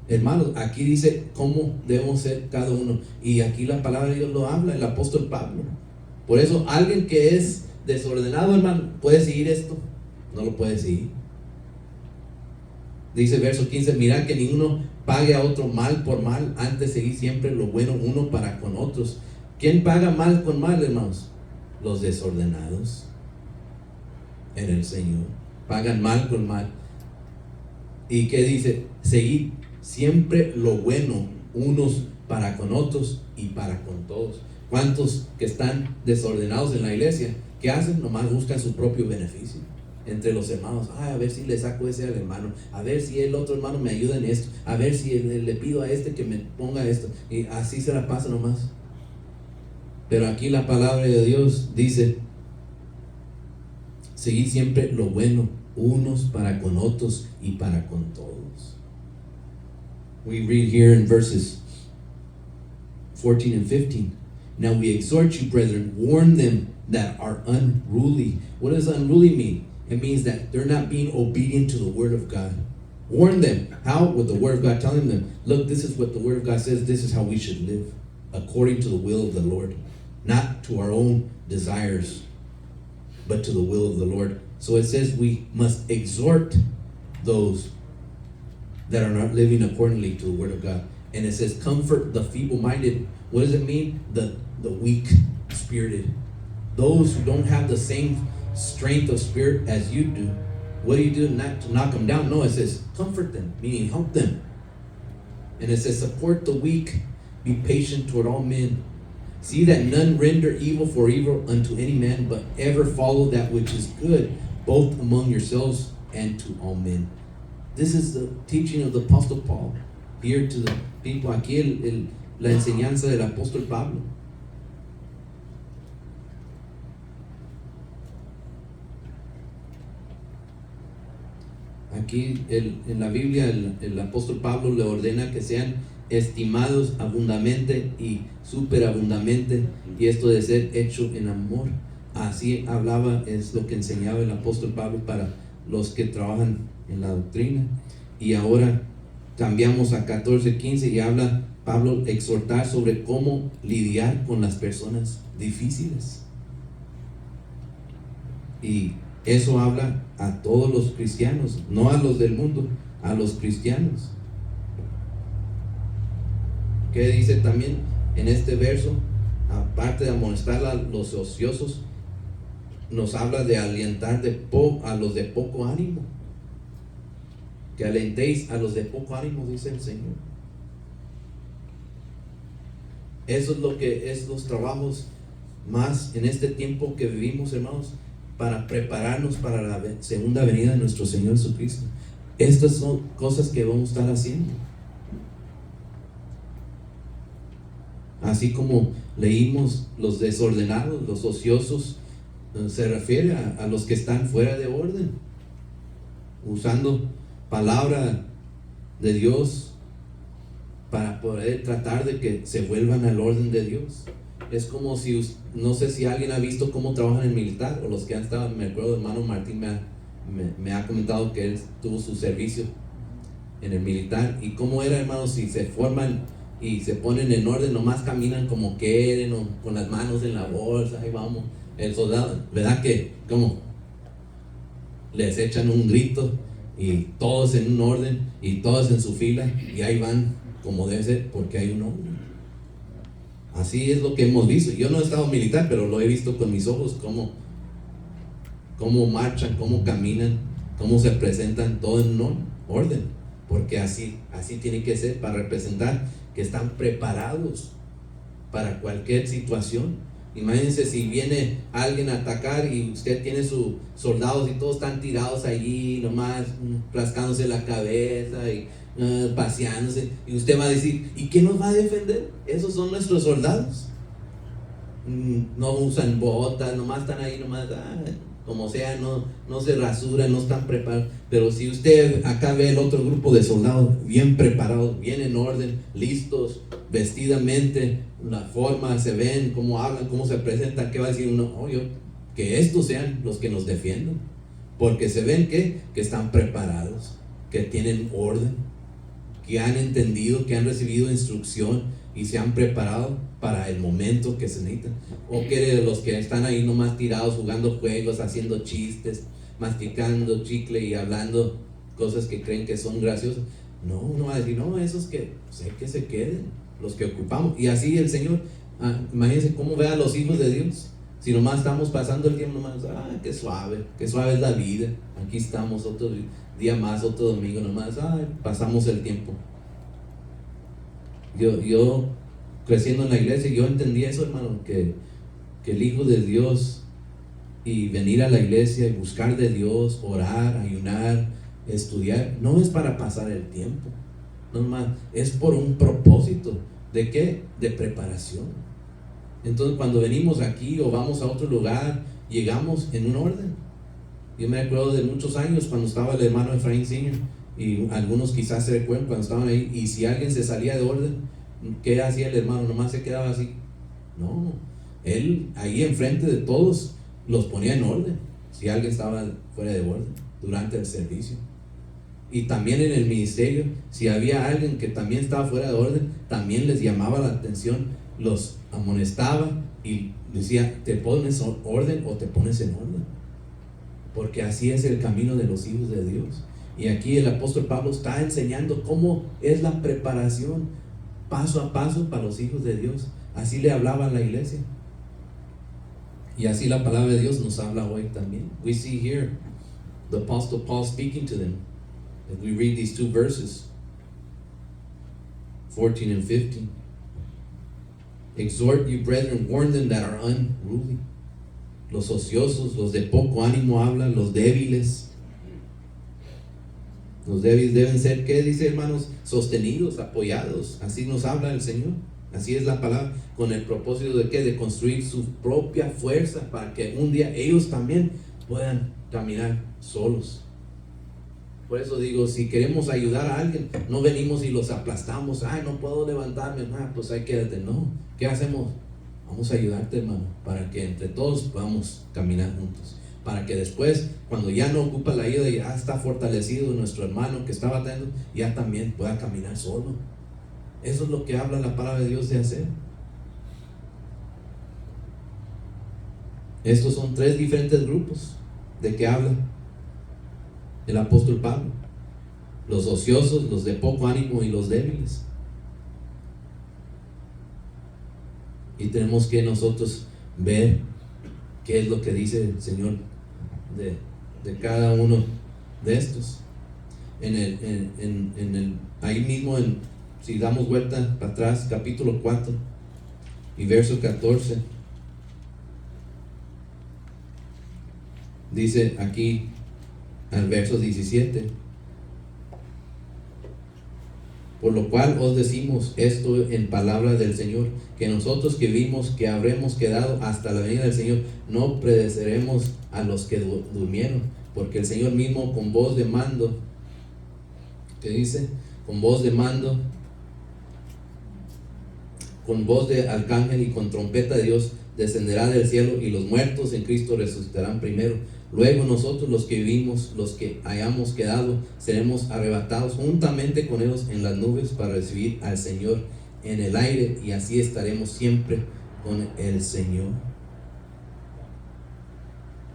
Hermanos, aquí dice cómo debemos ser cada uno. Y aquí la palabra de Dios lo habla el apóstol Pablo. Por eso alguien que es desordenado, hermano, ¿puede seguir esto? No lo puede seguir. Dice verso 15, mirad que ninguno pague a otro mal por mal, antes seguir siempre lo bueno uno para con otros. ¿Quién paga mal con mal, hermanos? Los desordenados en el Señor. Pagan mal con mal. ¿Y qué dice? Seguid siempre lo bueno unos para con otros y para con todos. ¿Cuántos que están desordenados en la iglesia? ¿Qué hacen? Nomás buscan su propio beneficio entre los hermanos. A ver si le saco ese al hermano, a ver si el otro hermano me ayuda en esto, a ver si le pido a este que me ponga esto, y así se la pasa nomás. Pero aquí la palabra de Dios dice: seguid siempre lo bueno unos para con otros y para con todos. We read here in verses 14 and 15. Now we exhort you, brethren, warn them that are unruly. What does unruly mean? It means that they're not being obedient to the word of God. Warn them. How? With the word of God, telling them, look, this is what the word of God says, this is how we should live, according to the will of the Lord, not to our own desires, but to the will of the Lord. So it says we must exhort those that are not living accordingly to the word of God. And it says comfort the feeble-minded. What does it mean? The weak-spirited. Those who don't have the same strength of spirit as you do. What do? Not to knock them down. No, it says comfort them, meaning help them. And it says support the weak, be patient toward all men. See that none render evil for evil unto any man, but ever follow that which is good, both among yourselves and to all men. This is the teaching of the Apostle Paul here to the people. Aquí la enseñanza del apóstol Pablo. Aquí en la Biblia el apóstol Pablo le ordena que sean estimados abundamente y superabundamente, y esto de ser hecho en amor. Así hablaba, es lo que enseñaba el apóstol Pablo para los que trabajan en la doctrina. Y ahora cambiamos a 14:15 y habla Pablo exhortar sobre cómo lidiar con las personas difíciles. Y eso habla a todos los cristianos, no a los del mundo, a los cristianos. ¿Qué dice también en este verso? Aparte de amonestar a los ociosos, nos habla de alentar a los de poco ánimo. Que alentéis a los de poco ánimo, dice el Señor. Eso es lo que es los trabajos más en este tiempo que vivimos, hermanos, para prepararnos para la segunda venida de nuestro Señor Jesucristo. Estas son cosas que vamos a estar haciendo. Así como leímos los desordenados, los ociosos, se refiere a los que están fuera de orden, usando palabra de Dios para poder tratar de que se vuelvan al orden de Dios. Es como si, no sé si alguien ha visto cómo trabajan en el militar, o los que han estado, me acuerdo, hermano Martín me ha comentado que él tuvo su servicio en el militar, y cómo era, hermano, si se forman y se ponen en orden, nomás caminan como quieren, o con las manos en la bolsa, ahí vamos, el soldado, ¿verdad que como les echan un grito y todos en un orden y todos en su fila y ahí van como debe ser, porque hay un orden? Así es lo que hemos visto. Yo no he estado militar, pero lo he visto con mis ojos, cómo marchan, cómo caminan, cómo se presentan, todo en un orden, porque así tiene que ser, para representar que están preparados para cualquier situación. Imagínense si viene alguien a atacar y usted tiene sus soldados y todos están tirados allí nomás rascándose la cabeza y paseándose, y usted va a decir, ¿y qué nos va a defender? Esos son nuestros soldados. No usan botas, nomás están ahí, nomás, como sea, no se rasuran, no están preparados. Pero si usted acá ve el otro grupo de soldados bien preparados, bien en orden, listos, vestidamente, la forma, se ven, cómo hablan, cómo se presentan, ¿qué va a decir uno? Que estos sean los que nos defiendan, porque se ven que están preparados, que tienen orden, que han entendido, que han recibido instrucción y se han preparado para el momento que se necesita. O que los que están ahí nomás tirados jugando juegos, haciendo chistes, masticando chicle y hablando cosas que creen que son graciosas. No, uno va a decir, no, esos que se queden, los que ocupamos. Y así el Señor, imagínense cómo ve a los hijos de Dios. Si nomás estamos pasando el tiempo, nomás, qué suave es la vida. Aquí estamos otro día más, otro domingo nomás, pasamos el tiempo. Yo creciendo en la iglesia, yo entendí eso, hermano, que el Hijo de Dios y venir a la iglesia y buscar de Dios, orar, ayunar, estudiar, no es para pasar el tiempo, no más, es por un propósito. ¿De qué? De preparación. Entonces cuando venimos aquí o vamos a otro lugar, llegamos en un orden. Yo me acuerdo de muchos años cuando estaba el hermano Efraín Sr. y algunos quizás se recuerdan cuando estaban ahí, y si alguien se salía de orden, ¿qué hacía el hermano? Nomás se quedaba así. No, él ahí enfrente de todos los ponía en orden si alguien estaba fuera de orden durante el servicio. Y también en el ministerio, si había alguien que también estaba fuera de orden, también les llamaba la atención, los amonestaba y decía, ¿te pones en orden o te pones en orden? Porque así es el camino de los hijos de Dios. Y aquí el apóstol Pablo está enseñando cómo es la preparación paso a paso para los hijos de Dios. Así le hablaba a la iglesia. Y así la palabra de Dios nos habla hoy también. We see here the apostle Paul speaking to them. As we read these two verses, 14 and 15. Exhort you, brethren, warn them that are unruly. Los ociosos, los de poco ánimo hablan, los débiles. Los débiles deben ser, ¿qué dice, hermanos? Sostenidos, apoyados. Así nos habla el Señor. Así es la palabra, con el propósito de ¿qué? De construir su propia fuerza para que un día ellos también puedan caminar solos. Por eso digo, si queremos ayudar a alguien, no venimos y los aplastamos. No puedo levantarme, pues ahí quédate. No, ¿qué hacemos? Vamos a ayudarte, hermano, para que entre todos podamos caminar juntos. Para que después, cuando ya no ocupa la ayuda, ya está fortalecido nuestro hermano que está batallando, ya también pueda caminar solo. Eso es lo que habla la palabra de Dios de hacer. Estos son tres diferentes grupos de que habla el apóstol Pablo: los ociosos, los de poco ánimo y los débiles. Y tenemos que nosotros ver qué es lo que dice el Señor de cada uno de estos. Ahí mismo, si damos vuelta para atrás, capítulo 4 y verso 14, dice aquí al verso 17: por lo cual os decimos esto en palabra del Señor, que nosotros que vimos que habremos quedado hasta la venida del Señor, no precederemos a los que durmieron, porque el Señor mismo con voz de mando, ¿qué dice? Con voz de mando, con voz de arcángel y con trompeta de Dios descenderá del cielo, y los muertos en Cristo resucitarán primero. Luego nosotros, los que vivimos, los que hayamos quedado, seremos arrebatados juntamente con ellos en las nubes para recibir al Señor en el aire, y así estaremos siempre con el Señor.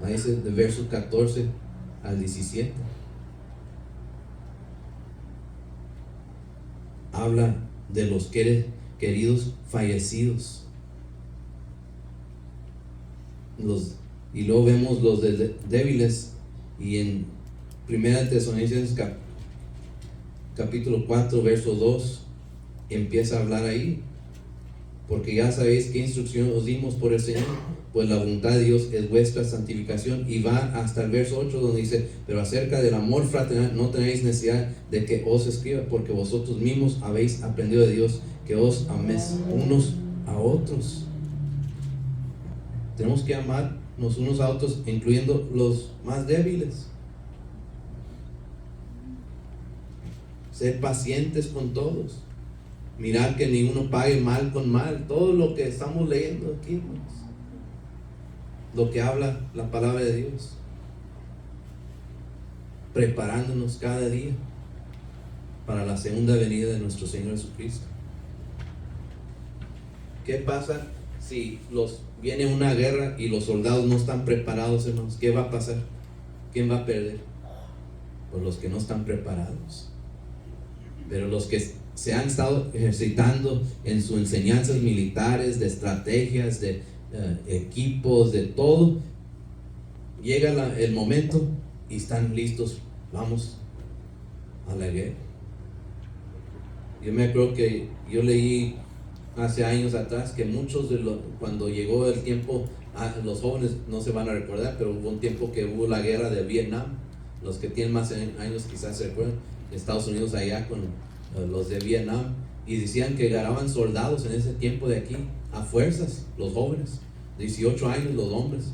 Ahí dice de versos 14 al 17. Habla de los queridos fallecidos. Y luego vemos los débiles, y en 1 Tesalonicenses capítulo 4 verso 2 empieza a hablar ahí porque ya sabéis qué instrucción os dimos por el Señor, pues la voluntad de Dios es vuestra santificación. Y va hasta el verso 8 donde dice, pero acerca del amor fraternal no tenéis necesidad de que os escriba, porque vosotros mismos habéis aprendido de Dios que os améis unos a otros. Tenemos que amarnos unos a otros, incluyendo los más débiles. Ser pacientes con todos. Mirar que ninguno pague mal con mal. Todo lo que estamos leyendo aquí, hermanos, lo que habla la palabra de Dios. Preparándonos cada día para la segunda venida de nuestro Señor Jesucristo. ¿Qué pasa si viene una guerra y los soldados no están preparados, hermanos? ¿Qué va a pasar? ¿Quién va a perder? Pues los que no están preparados. Pero los que se han estado ejercitando en sus enseñanzas militares, de estrategias, de equipos, de todo, llega el momento y están listos. Vamos a la guerra. Yo me acuerdo que yo leí hace años atrás que muchos cuando llegó el tiempo, los jóvenes no se van a recordar, pero hubo un tiempo que hubo la guerra de Vietnam. Los que tienen más años quizás se recuerdan. Estados Unidos allá con los de Vietnam, y decían que agarraban soldados en ese tiempo de aquí a fuerzas, los jóvenes, 18 años los hombres,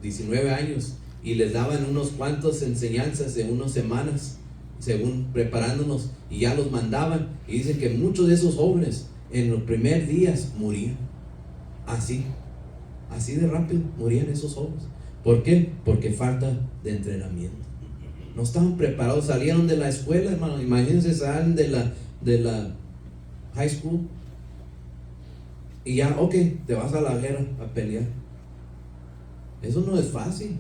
19 años, y les daban unos cuantos enseñanzas de unas semanas según preparándonos, y ya los mandaban, y dicen que muchos de esos jóvenes en los primeros días morían, así de rápido morían esos jóvenes. ¿Por qué? Porque falta de entrenamiento. No estaban preparados, salieron de la escuela, hermano. Imagínense, salen de la high school y ya, ok, te vas a la guerra a pelear. Eso no es fácil,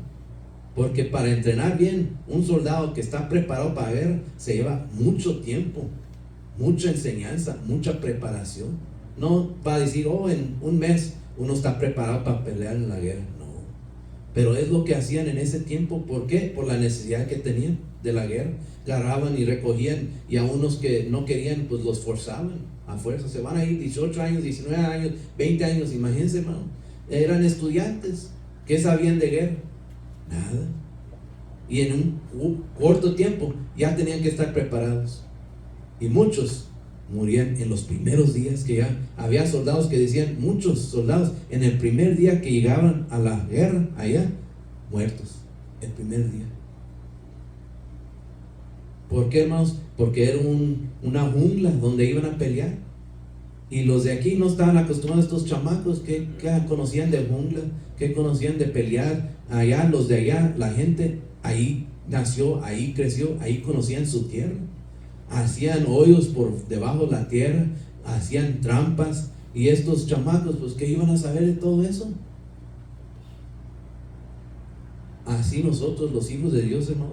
porque para entrenar bien un soldado que está preparado para la guerra se lleva mucho tiempo, mucha enseñanza, mucha preparación. No va a decir, en un mes uno está preparado para pelear en la guerra. Pero es lo que hacían en ese tiempo. ¿Por qué? Por la necesidad que tenían de la guerra. Agarraban y recogían, y a unos que no querían, pues los forzaban a fuerza. Se van a ir 18 años, 19 años, 20 años. Imagínense, hermano. Eran estudiantes. ¿Qué sabían de guerra? Nada. Y en un corto tiempo ya tenían que estar preparados. Y muchos morían en los primeros días, que ya había soldados que decían, muchos soldados en el primer día que llegaban a la guerra allá, muertos, el primer día. ¿Por qué, hermanos? Porque era una jungla donde iban a pelear, y los de aquí no estaban acostumbrados a estos chamacos que conocían de jungla, que conocían de pelear. Allá, los de allá, la gente ahí nació, ahí creció, ahí conocían su tierra. Hacían hoyos por debajo de la tierra, hacían trampas, y estos chamacos, pues, ¿qué iban a saber de todo eso? Así nosotros, los hijos de Dios, hermano,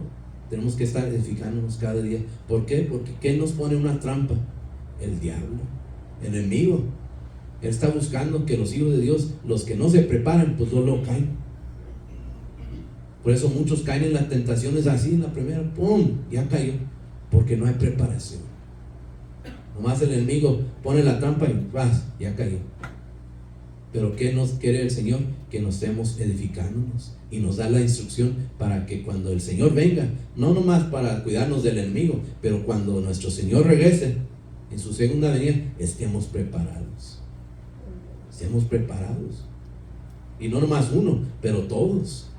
tenemos que estar edificándonos cada día. ¿Por qué? Porque ¿quién nos pone una trampa? El diablo, el enemigo. Él está buscando que los hijos de Dios, los que no se preparan, pues no lo caen. Por eso muchos caen en las tentaciones así, en la primera, ¡pum!, ya cayó. Porque no hay preparación. Nomás el enemigo pone la trampa y ya cayó. Pero ¿qué nos quiere el Señor? Que nos estemos edificándonos, y nos da la instrucción para que cuando el Señor venga, no nomás para cuidarnos del enemigo, pero cuando nuestro Señor regrese en su segunda venida, estemos preparados. Estemos preparados. Y no nomás uno, pero todos.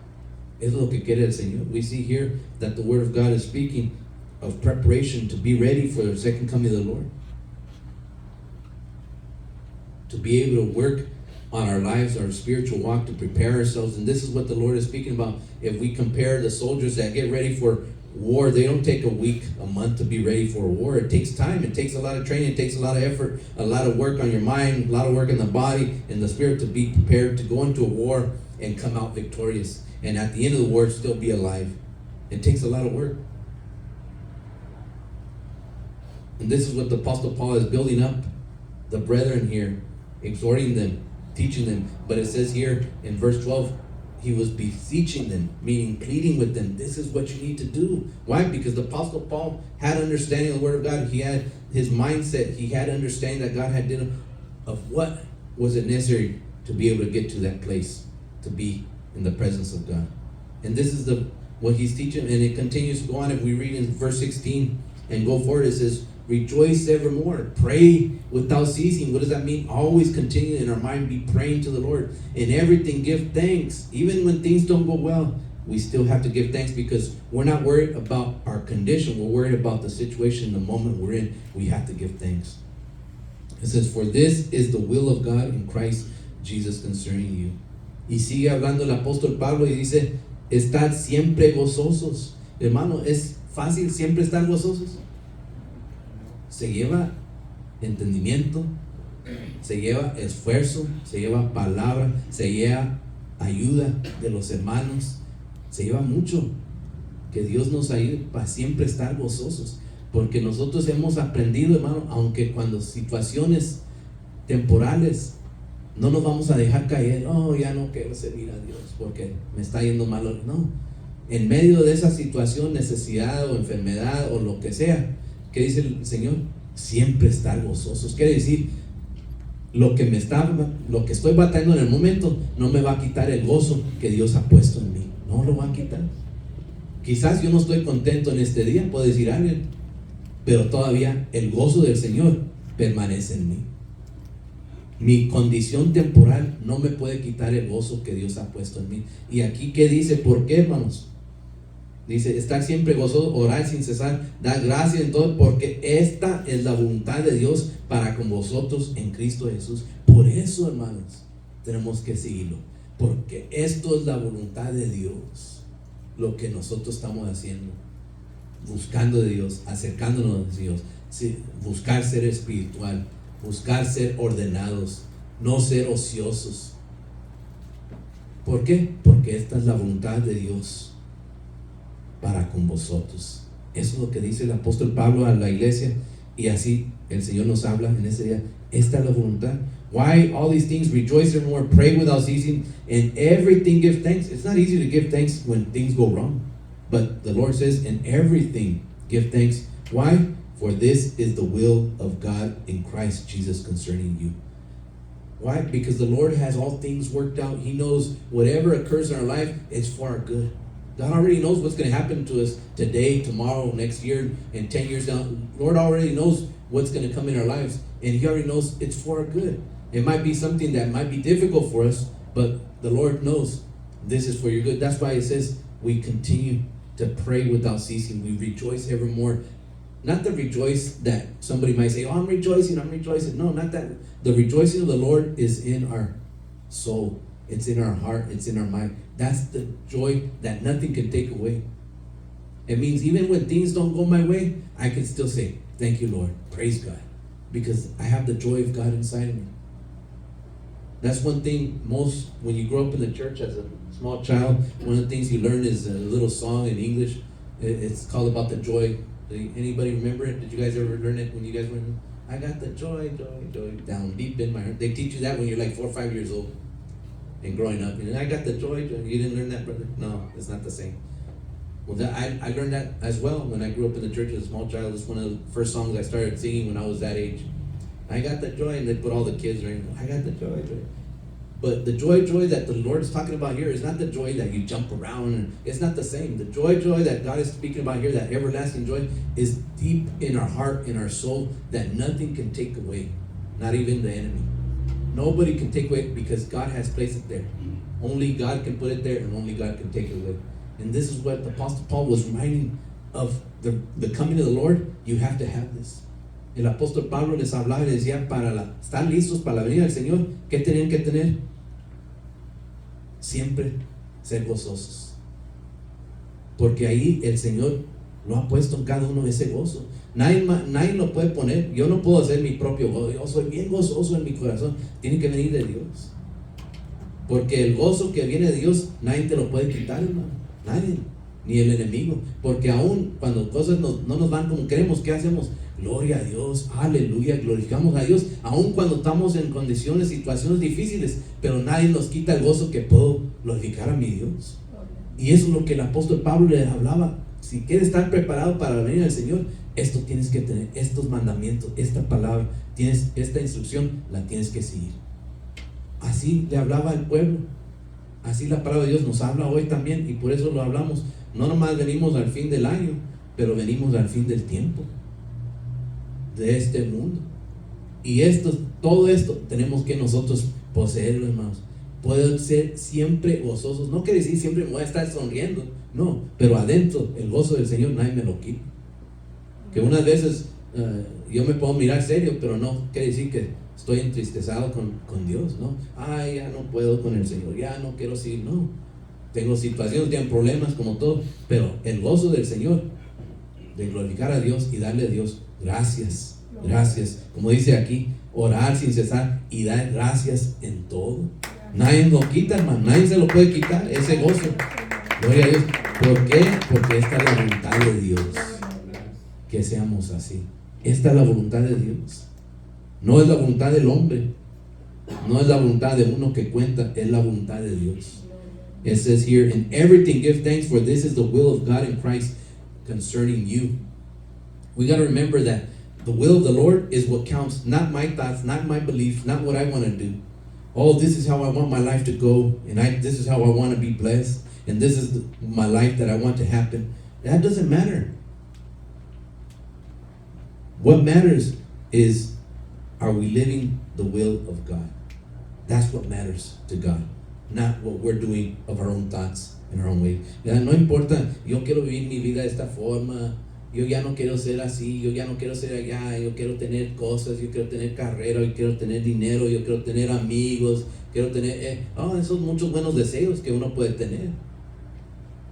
Es lo que quiere el Señor. We see here that the word of God is speaking of preparation to be ready for the second coming of the Lord. To be able to work on our lives, our spiritual walk, to prepare ourselves. And this is what the Lord is speaking about. If we compare the soldiers that get ready for war, they don't take a week, a month to be ready for a war. It takes time. It takes a lot of training. It takes a lot of effort, a lot of work on your mind, a lot of work in the body and the spirit to be prepared to go into a war and come out victorious. And at the end of the war, still be alive. It takes a lot of work. And this is what the Apostle Paul is building up the brethren here, exhorting them, teaching them. But it says here in verse 12, he was beseeching them, meaning pleading with them. This is what you need to do. Why? Because the Apostle Paul had understanding of the Word of God. He had his mindset. He had understanding that God had done of what was it necessary to be able to get to that place, to be in the presence of God. And this is what he's teaching, and it continues to go on. If we read in verse 16 and go forward, it says, rejoice evermore, pray without ceasing. What does that mean? Always continue in our mind, be praying to the Lord. In everything, give thanks. Even when things don't go well, we still have to give thanks, because we're not worried about our condition. We're worried about the situation, the moment we're in. We have to give thanks. It says, for this is the will of God in Christ Jesus concerning you. Y sigue hablando el apóstol Pablo y dice, estad siempre gozosos. Hermano, ¿es fácil siempre estar gozosos? Se lleva entendimiento, se lleva esfuerzo, se lleva palabra, se lleva ayuda de los hermanos, se lleva mucho. Que Dios nos ayude para siempre estar gozosos, porque nosotros hemos aprendido, hermano, aunque cuando situaciones temporales, no nos vamos a dejar caer. Oh, ya no quiero servir a Dios porque me está yendo mal. No, en medio de esa situación, necesidad o enfermedad o lo que sea, ¿qué dice el Señor? Siempre estar gozosos. Quiere decir, lo que estoy batallando en el momento no me va a quitar el gozo que Dios ha puesto en mí. No lo va a quitar. Quizás yo no estoy contento en este día, puede decir alguien, pero todavía el gozo del Señor permanece en mí. Mi condición temporal no me puede quitar el gozo que Dios ha puesto en mí. Y aquí, ¿qué dice? ¿Por qué, hermanos? Dice, estar siempre gozoso, orar sin cesar, dar gracias en todo, porque esta es la voluntad de Dios para con vosotros en Cristo Jesús. Por eso, hermanos, tenemos que seguirlo, porque esto es la voluntad de Dios, lo que nosotros estamos haciendo, buscando de Dios, acercándonos a Dios, sí, buscar ser espiritual, buscar ser ordenados, no ser ociosos. ¿Por qué? Porque esta es la voluntad de Dios para con vosotros. Eso es lo que dice el apóstol Pablo a la iglesia, y así el Señor nos habla en ese día. Esta es la voluntad. Why all these things? Rejoice evermore, pray without ceasing, and everything give thanks. It's not easy to give thanks when things go wrong, but the Lord says, in everything give thanks. Why? For this is the will of God in Christ Jesus concerning you. Why? Because the Lord has all things worked out. He knows whatever occurs in our life, it's for our good. God already knows what's going to happen to us today, tomorrow, next year, and 10 years down. The Lord already knows what's going to come in our lives, and He already knows it's for our good. It might be something that might be difficult for us, but the Lord knows this is for your good. That's why it says we continue to pray without ceasing. We rejoice evermore. Not the rejoice that somebody might say, oh, I'm rejoicing. No, not that. The rejoicing of the Lord is in our soul. It's in our heart. It's in our mind. That's the joy that nothing can take away. It means even when things don't go my way, I can still say, thank you, Lord. Praise God. Because I have the joy of God inside of me. That's one thing when you grow up in the church as a small child, one of the things you learn is a little song in English. It's called about the joy. Anybody remember it? Did you guys ever learn it when you guys were in? I got the joy, down deep in my heart. They teach you that when you're like 4 or 5 years old and growing up. I got the joy. You didn't learn that, brother? No, it's not the same. Well, I learned that as well when I grew up in the church as a small child. It's one of the first songs I started singing when I was that age. I got the joy, and they put all the kids right. I got the joy. But the joy that the Lord is talking about here is not the joy that you jump around, and it's not the same. The joy that God is speaking about here, that everlasting joy, is deep in our heart, in our soul, that nothing can take away, not even the enemy. Nobody can take away, because God has placed it there. Only God can put it there, and only God can take it away. And this is what the Apostle Paul was reminding of the coming of the Lord. You have to have this. El apóstol Pablo les hablaba y les decía, estar listos para la venida del Señor, ¿qué tenían que tener? Siempre ser gozosos. Porque ahí el Señor lo ha puesto en cada uno ese gozo. Nadie lo puede poner. Yo no puedo hacer mi propio gozo. Yo soy bien gozoso en mi corazón. Tiene que venir de Dios. Porque el gozo que viene de Dios, nadie te lo puede quitar, hermano. Nadie. Ni el enemigo. Porque aún cuando cosas no nos van como queremos, ¿qué hacemos? Gloria a Dios, aleluya, glorificamos a Dios, aun cuando estamos en condiciones, situaciones difíciles, pero nadie nos quita el gozo que puedo glorificar a mi Dios. Y eso es lo que el apóstol Pablo le hablaba. Si quieres estar preparado para la venida del Señor, esto tienes que tener, estos mandamientos, esta palabra, esta instrucción, la tienes que seguir. Así le hablaba al pueblo. Así la palabra de Dios nos habla hoy también, y por eso lo hablamos. No nomás venimos al fin del año, pero venimos al fin del tiempo, de este mundo. Y todo esto tenemos que nosotros poseerlo, hermanos. Pueden ser siempre gozosos. No quiere decir siempre me voy a estar sonriendo, no, pero adentro el gozo del Señor nadie me lo quita. Que unas veces yo me puedo mirar serio, pero no quiere decir que estoy entristecido con Dios, ¿no? Ay, ya no puedo con el Señor, ya no quiero seguir, no. Tengo situaciones, tengo problemas como todo, pero el gozo del Señor, de glorificar a Dios y darle a Dios gracias, gracias. Como dice aquí, orar sin cesar y dar gracias en todo. Nadie lo quita, hermano, nadie se lo puede quitar, ese gozo. Gloria a Dios. ¿Por qué? Porque esta es la voluntad de Dios, que seamos así. Esta es la voluntad de Dios. No es la voluntad del hombre, no es la voluntad de uno que cuenta, es la voluntad de Dios. It says here, in everything give thanks, for this is the will of God in Christ concerning you. We got to remember that the will of the Lord is what counts, not my thoughts, not my beliefs, not what I want to do. Oh, this is how I want my life to go, and this is how I want to be blessed, and this is my life that I want to happen. That doesn't matter. What matters is, are we living the will of God? That's what matters to God, not what we're doing of our own thoughts and our own way. Ya no importa, yo quiero vivir mi vida de esta forma, yo ya no quiero ser así, yo ya no quiero ser allá, yo quiero tener cosas, yo quiero tener carrera, yo quiero tener dinero, yo quiero tener amigos, quiero tener, esos muchos buenos deseos que uno puede tener.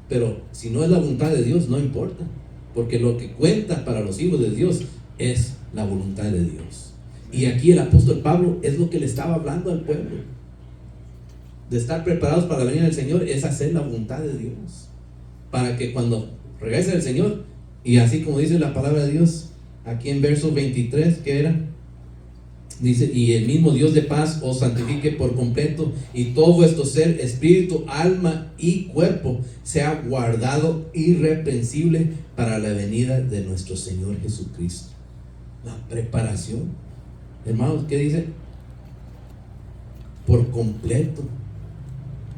Pero si no es la voluntad de Dios, no importa, porque lo que cuenta para los hijos de Dios es la voluntad de Dios. Y aquí el apóstol Pablo es lo que le estaba hablando al pueblo. De estar preparados para venir al Señor es hacer la voluntad de Dios. Para que cuando regrese el Señor, y así como dice la palabra de Dios, aquí en verso 23, ¿qué era? Dice, y el mismo Dios de paz os santifique por completo, y todo vuestro ser, espíritu, alma y cuerpo sea guardado irreprensible para la venida de nuestro Señor Jesucristo. La preparación. Hermanos, ¿qué dice? Por completo.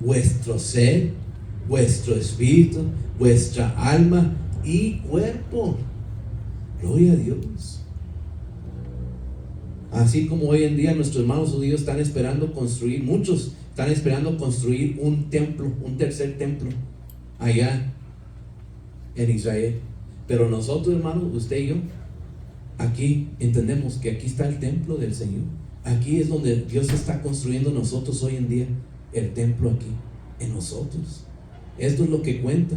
Vuestro ser, vuestro espíritu, vuestra alma y cuerpo. Gloria a Dios. Así como hoy en día nuestros hermanos judíos están esperando construir, muchos están esperando construir un templo, un tercer templo allá en Israel. Pero nosotros, hermanos, usted y yo, aquí entendemos que aquí está el templo del Señor. Aquí es donde Dios está construyendo nosotros hoy en día, el templo aquí, en nosotros. Esto es lo que cuenta,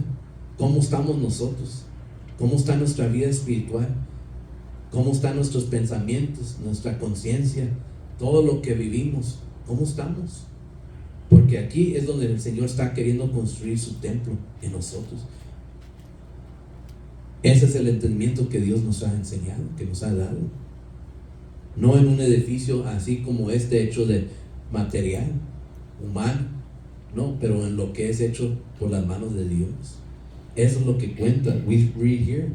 cómo estamos nosotros, cómo está nuestra vida espiritual, cómo están nuestros pensamientos, nuestra conciencia, todo lo que vivimos, cómo estamos. Porque aquí es donde el Señor está queriendo construir su templo en nosotros. Ese es el entendimiento que Dios nos ha enseñado, que nos ha dado. No en un edificio así como este, hecho de material, humano, no, pero en lo que es hecho por las manos de Dios. Eso es lo que cuenta. We read here,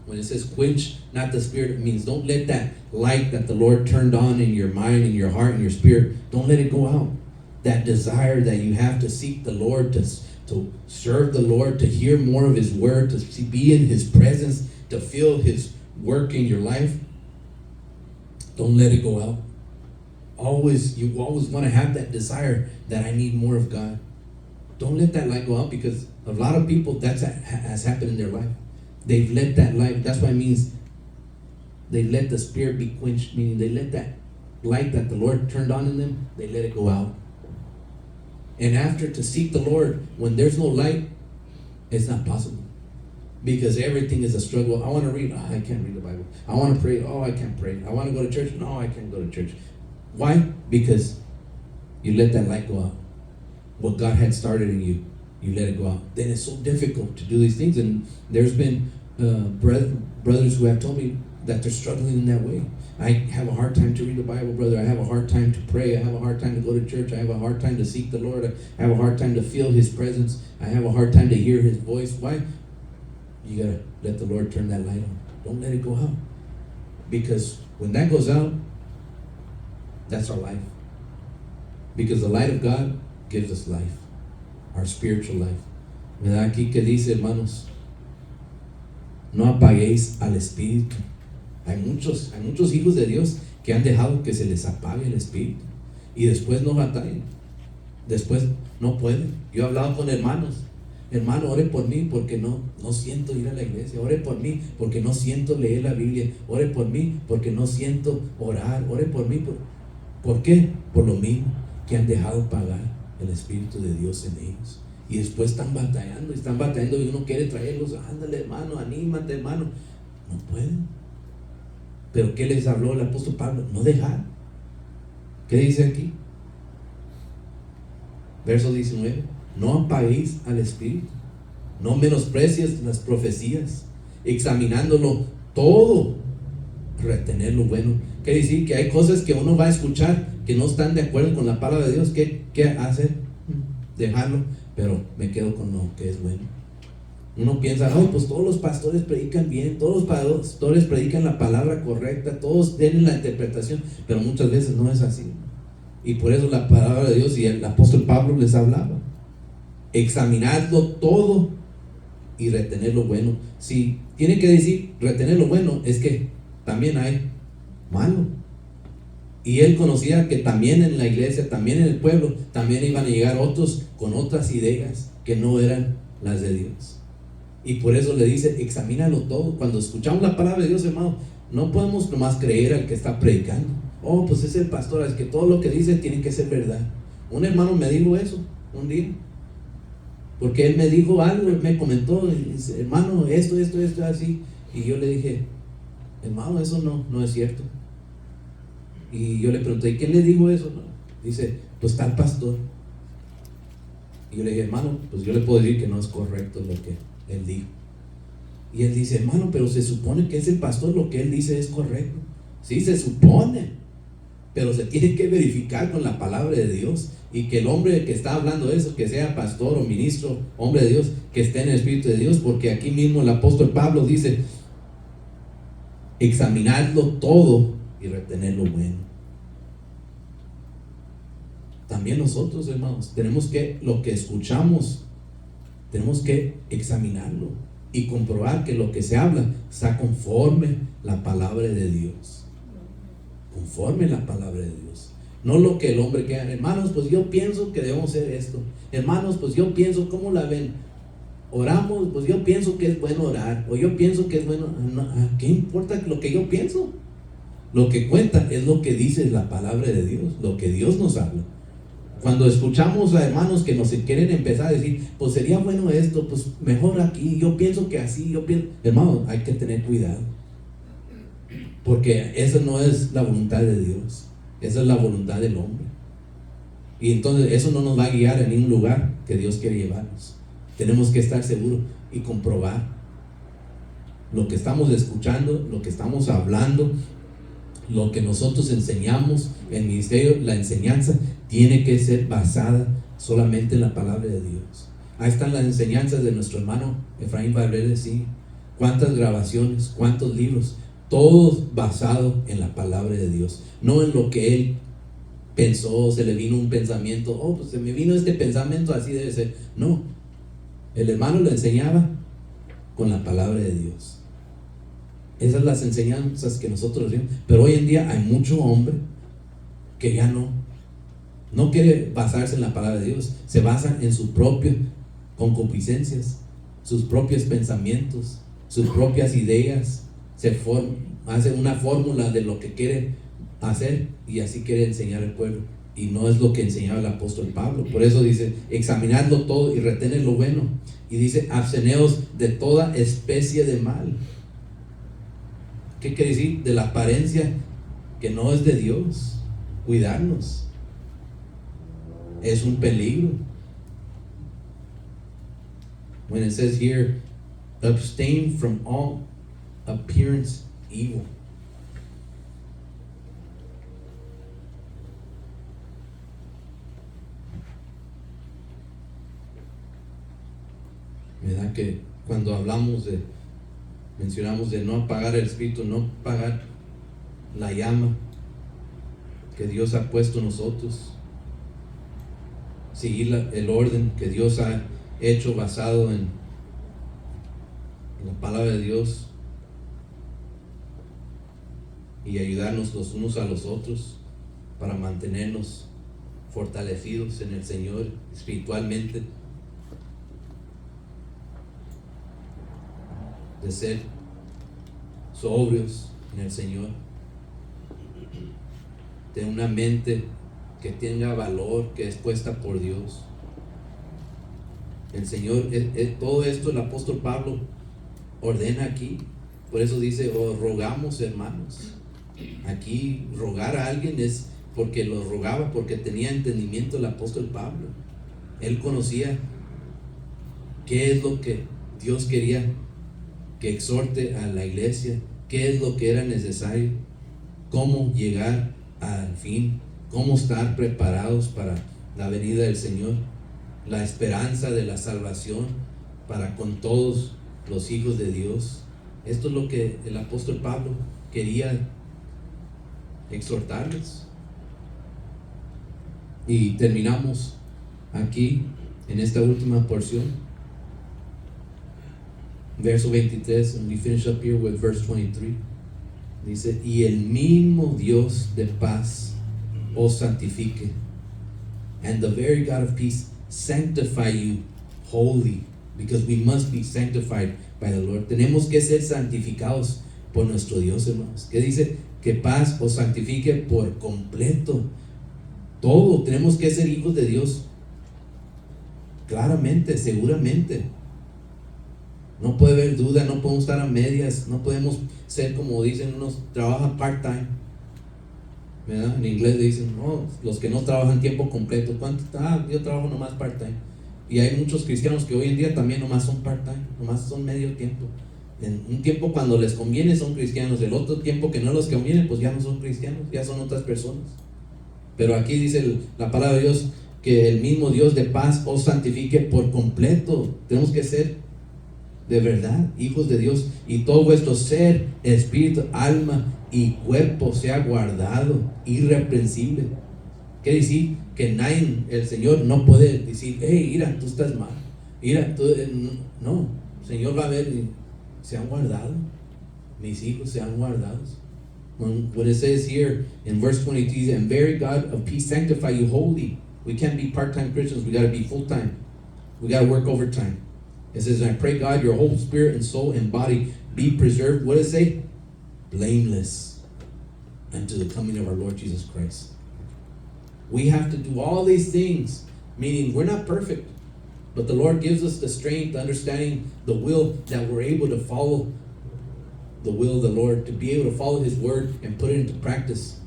when it says quench not the spirit, it means don't let that light that the Lord turned on in your mind, in your heart, in your spirit, don't let it go out. That desire that you have to seek the Lord, to serve the Lord, to hear more of His word, to be in His presence, to feel His work in your life. Don't let it go out. You always want to have that desire that I need more of God. Don't let that light go out, because a lot of people, that has happened in their life. They've let that light, that's what it means. They let the spirit be quenched, meaning they let that light that the Lord turned on in them, they let it go out. And after, to seek the Lord when there's no light, it's not possible, because everything is a struggle. I want to read, I can't read the Bible. I want to pray, I can't pray. I want to go to church, no, I can't go to church. Why? Because you let that light go out. What God had started in you, you let it go out. Then it's so difficult to do these things. And there's been brothers who have told me that they're struggling in that way. I have a hard time to read the Bible, brother. I have a hard time to pray. I have a hard time to go to church. I have a hard time to seek the Lord. I have a hard time to feel His presence. I have a hard time to hear His voice. Why? You gotta let the Lord turn that light on. Don't let it go out. Because when that goes out, that's our life. Because the light of God gives us life, our spiritual life. ¿Verdad? Aquí que dice, hermanos, no apaguéis al Espíritu. Hay muchos hijos de Dios que han dejado que se les apague el Espíritu y después no batallan, después no pueden. Yo he hablado con hermanos: hermano, ore por mí porque no siento ir a la iglesia, ore por mí porque no siento leer la Biblia, ore por mí porque no siento orar, ore por mí. ¿Por qué? Por lo mismo, que han dejado apagar el Espíritu de Dios en ellos. Y después están batallando y uno quiere traerlos: ándale, hermano, anímate, hermano. No pueden. Pero ¿qué les habló el apóstol Pablo? No dejar. ¿Qué dice aquí? Verso 19: no apaguéis al Espíritu, no menosprecies las profecías, examinándolo todo, retener lo bueno. Quiere decir que hay cosas que uno va a escuchar que no están de acuerdo con la palabra de Dios. ¿Qué hacer? Dejarlo, pero me quedo con lo que es bueno. Uno piensa: pues todos los pastores predican bien, todos los pastores predican la palabra correcta, todos tienen la interpretación, pero muchas veces no es así. Y por eso la palabra de Dios y el apóstol Pablo les hablaba: examinadlo todo y retener lo bueno. Si tiene que decir retener lo bueno, es que también hay malo. Y él conocía que también en la iglesia, también en el pueblo, también iban a llegar otros con otras ideas que no eran las de Dios. Y por eso le dice: examínalo todo. Cuando escuchamos la palabra de Dios, hermano, no podemos nomás creer al que está predicando. Pues es el pastor, es que todo lo que dice tiene que ser verdad. Un hermano me dijo eso un día, porque él me dijo algo, él me comentó, dice: hermano, esto, así. Y yo le dije: hermano, eso no es cierto. Y yo le pregunté: ¿y quién le dijo eso? Dice: pues tal pastor. Y yo le dije: hermano, pues yo le puedo decir que no es correcto lo que él dijo. Y él dice: hermano, pero se supone que es el pastor, lo que él dice es correcto. Sí, se supone, pero se tiene que verificar con la palabra de Dios. Y que el hombre que está hablando eso, que sea pastor o ministro, hombre de Dios, que esté en el Espíritu de Dios. Porque aquí mismo el apóstol Pablo dice: examinadlo todo y retener lo bueno. También nosotros, hermanos, tenemos que, lo que escuchamos, tenemos que examinarlo y comprobar que lo que se habla está conforme la palabra de Dios. Conforme la palabra de Dios. No lo que el hombre quiera. Hermanos, pues yo pienso que debemos hacer esto. Hermanos, pues yo pienso, ¿cómo la ven? Oramos, pues yo pienso que es bueno orar. O yo pienso que es bueno. ¿Qué importa lo que yo pienso? Lo que cuenta es lo que dice la palabra de Dios, lo que Dios nos habla. Cuando escuchamos a hermanos que nos quieren empezar a decir: pues sería bueno esto, pues mejor aquí, yo pienso que así, hermano, hay que tener cuidado, porque esa no es la voluntad de Dios, esa es la voluntad del hombre. Y entonces eso no nos va a guiar a ningún lugar que Dios quiere llevarnos. Tenemos que estar seguros y comprobar lo que estamos escuchando, lo que estamos hablando, lo que nosotros enseñamos en el ministerio. La enseñanza tiene que ser basada solamente en la palabra de Dios. Ahí están las enseñanzas de nuestro hermano Efraín Valverde, sí. Cuántas grabaciones, cuántos libros, todos basados en la palabra de Dios, no en lo que él pensó, se le vino un pensamiento: pues se me vino este pensamiento, así debe ser. No, el hermano lo enseñaba con la palabra de Dios. Esas son las enseñanzas que nosotros vemos. Pero hoy en día hay mucho hombre que ya no quiere basarse en la palabra de Dios. Se basa en sus propias concupiscencias, sus propios pensamientos, sus propias ideas. Hace una fórmula de lo que quiere hacer y así quiere enseñar al pueblo. Y no es lo que enseñaba el apóstol Pablo. Por eso dice: examinadlo todo y retened lo bueno. Y dice: absteneos de toda especie de mal. ¿Qué quiere decir? De la apariencia que no es de Dios. Cuidarnos es un peligro. When it says here, abstain from all appearance evil. ¿Verdad que cuando mencionamos de no apagar el espíritu, no apagar la llama que Dios ha puesto en nosotros? seguir el orden que Dios ha hecho basado en la palabra de Dios y ayudarnos los unos a los otros para mantenernos fortalecidos en el Señor espiritualmente, de ser sobrios en el Señor, de una mente que tenga valor, que es puesta por Dios. El Señor, todo esto el apóstol Pablo ordena aquí. Por eso dice, rogamos, hermanos. Aquí rogar a alguien es porque lo rogaba, porque tenía entendimiento el apóstol Pablo. Él conocía qué es lo que Dios quería que exhorte a la iglesia, qué es lo que era necesario, cómo llegar al fin, cómo estar preparados para la venida del Señor, la esperanza de la salvación para con todos los hijos de Dios. Esto es lo que el apóstol Pablo quería exhortarles. Y terminamos aquí en esta última porción, verso 23, and we finish up here with verse 23. Dice, y el mismo Dios de paz os santifique, and the very God of peace sanctify you wholly, because we must be sanctified by the Lord. Tenemos que ser santificados por nuestro Dios, hermanos. ¿Qué dice? Que paz os santifique por completo. Todo, tenemos que ser hijos de Dios claramente, seguramente. No puede haber duda, no podemos estar a medias, no podemos ser como dicen unos, trabajan part-time, ¿verdad? En inglés le dicen, no, los que no trabajan tiempo completo. ¿Cuánto? Yo trabajo nomás part-time. Y hay muchos cristianos que hoy en día también nomás son part-time, nomás son medio tiempo. En un tiempo cuando les conviene son cristianos, el otro tiempo que no les conviene, pues ya no son cristianos, ya son otras personas. Pero aquí dice la palabra de Dios que el mismo Dios de paz os santifique por completo. Tenemos que ser de verdad hijos de Dios, y todo vuestro ser, espíritu, alma y cuerpo sea guardado irreprensible. Quiere decir que nadie, el Señor no puede decir, hey, mira, tú estás mal, mira, tú, no, el Señor va a ver, se han guardado, mis hijos se han guardado. When it says here in verse 22, and very God of peace sanctify you wholly. We can't be part-time Christians, we got to be full-time, we got to work overtime. It says, and I pray God your whole spirit and soul and body be preserved, what does it say? Blameless unto the coming of our Lord Jesus Christ. We have to do all these things, meaning we're not perfect, but the Lord gives us the strength, understanding the will, that we're able to follow the will of the Lord, to be able to follow His word and put it into practice.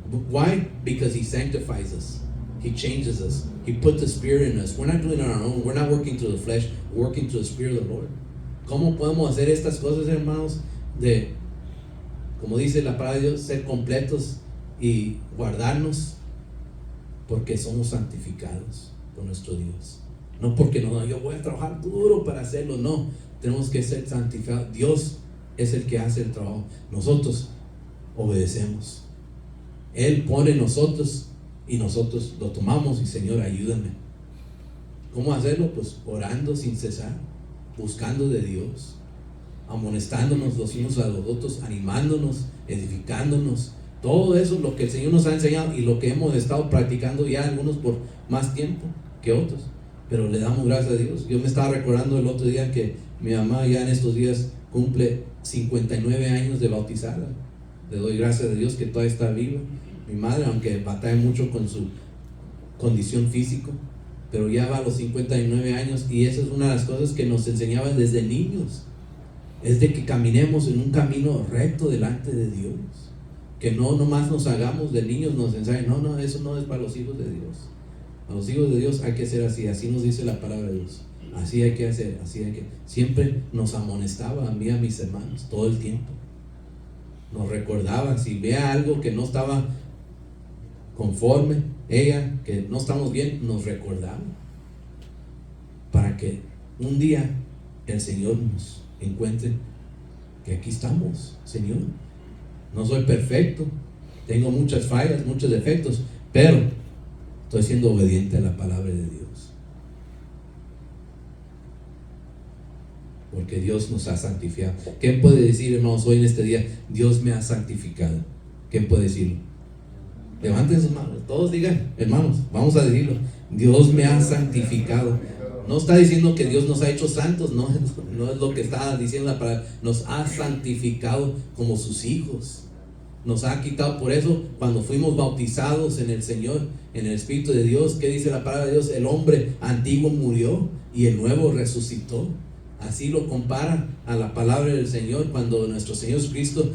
Why? Because He sanctifies us. He changes us. He put the Spirit in us. We're not doing it on our own. We're not working to the flesh. We're working to the Spirit of the Lord. ¿Cómo podemos hacer estas cosas, hermanos? De, como dice la palabra de Dios, ser completos y guardarnos, porque somos santificados por nuestro Dios. No porque no, yo voy a trabajar duro para hacerlo. No, tenemos que ser santificados. Dios es el que hace el trabajo. Nosotros obedecemos. Él pone en nosotros y nosotros lo tomamos y Señor, ayúdame. ¿Cómo hacerlo? Pues orando sin cesar, buscando de Dios, amonestándonos los unos a los otros, animándonos, edificándonos. Todo eso es lo que el Señor nos ha enseñado y lo que hemos estado practicando ya algunos por más tiempo que otros, pero le damos gracias a Dios. Yo me estaba recordando el otro día que mi mamá ya en estos días cumple 59 años de bautizada. Le doy gracias a Dios que todavía está viva. Mi madre, aunque batalla mucho con su condición física, pero ya va a los 59 años, y esa es una de las cosas que nos enseñaban desde niños, es de que caminemos en un camino recto delante de Dios, que no nomás nos hagamos de niños, nos enseñan, no, eso no es para los hijos de Dios. A los hijos de Dios hay que ser así nos dice la palabra de Dios, así hay que hacer, siempre nos amonestaba a mí, a mis hermanos, todo el tiempo, nos recordaba, si vea algo que no estaba conforme, ella, que no estamos bien, nos recordaba, para que un día el Señor nos encuentre que aquí estamos, Señor, no soy perfecto, tengo muchas fallas, muchos defectos, pero Estoy siendo obediente a la palabra de Dios. Porque Dios nos ha santificado. ¿Quién puede decir, hermanos, hoy en este día, Dios me ha santificado? ¿Quién puede decirlo? Levanten sus manos, todos digan, hermanos, vamos a decirlo. Dios me ha santificado. No está diciendo que Dios nos ha hecho santos, no es lo que está diciendo la palabra. Nos ha santificado como sus hijos. Nos ha quitado, por eso cuando fuimos bautizados en el Señor, en el Espíritu de Dios, ¿qué dice la palabra de Dios? El hombre antiguo murió y el nuevo resucitó. Así lo compara a la palabra del Señor, cuando nuestro Señor Jesucristo,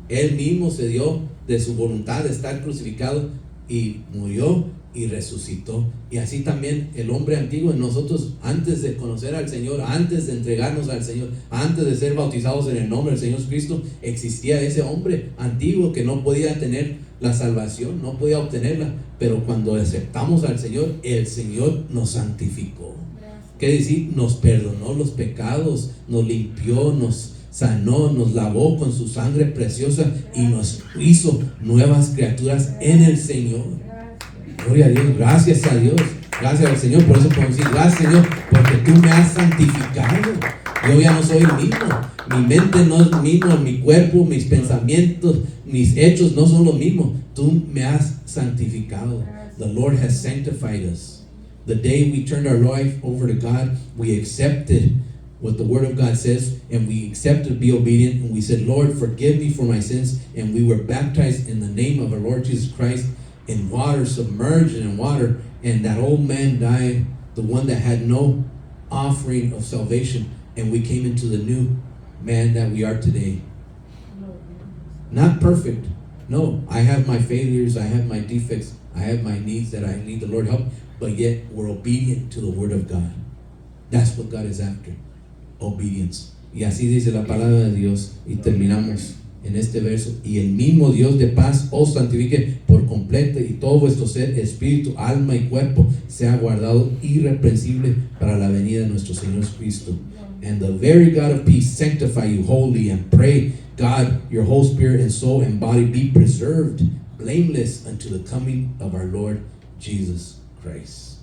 Él mismo se dio de su voluntad de estar crucificado y murió y resucitó. Y así también el hombre antiguo en nosotros, antes de conocer al Señor, antes de entregarnos al Señor, antes de ser bautizados en el nombre del Señor Jesucristo, existía ese hombre antiguo que no podía tener la salvación, no podía obtenerla. Pero cuando aceptamos al Señor, el Señor nos santificó. ¿Qué decir? Nos perdonó los pecados, nos limpió, nos sanó, nos lavó con su sangre preciosa y nos hizo nuevas criaturas en el Señor. Gloria a Dios, gracias a Dios, gracias al Señor. Por eso podemos decir, gracias Señor, porque tú me has santificado. Yo ya no soy el mismo, mi mente no es lo mismo, mi cuerpo, mis pensamientos, mis hechos no son lo mismo. Tú me has santificado. The Lord has sanctified us. The day we turned our life over to God, we accepted what the Word of God says, and we accepted to be obedient, and we said, Lord, forgive me for my sins, and we were baptized in the name of our Lord Jesus Christ in water, submerged in water, and that old man died, the one that had no offering of salvation, and we came into the new man that we are today. Not perfect. No, I have my failures, I have my defects, I have my needs that I need the Lord help, but yet we're obedient to the Word of God. That's what God is after. Obedience. Y así dice la palabra de Dios. Y terminamos en este verso. Y el mismo Dios de paz os santifique por completo, y todo vuestro ser, espíritu, alma y cuerpo sea guardado irreprensible para la venida de nuestro Señor Jesucristo. And the very God of peace sanctify you wholly, and pray God your whole spirit and soul and body be preserved blameless unto the coming of our Lord Jesus Christ.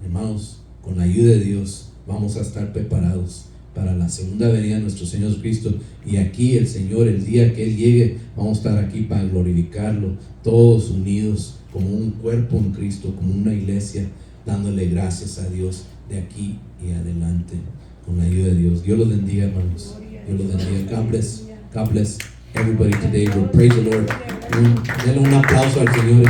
Hermanos, con la ayuda de Dios vamos a estar preparados para la segunda venida de nuestro Señor Jesucristo. Y aquí el Señor, el día que Él llegue, vamos a estar aquí para glorificarlo, todos unidos como un cuerpo en Cristo, como una iglesia, dándole gracias a Dios de aquí y adelante, con la ayuda de Dios. Dios los bendiga, hermanos. Dios los bendiga. God bless everybody today. We'll praise the Lord. Denle un aplauso al Señor.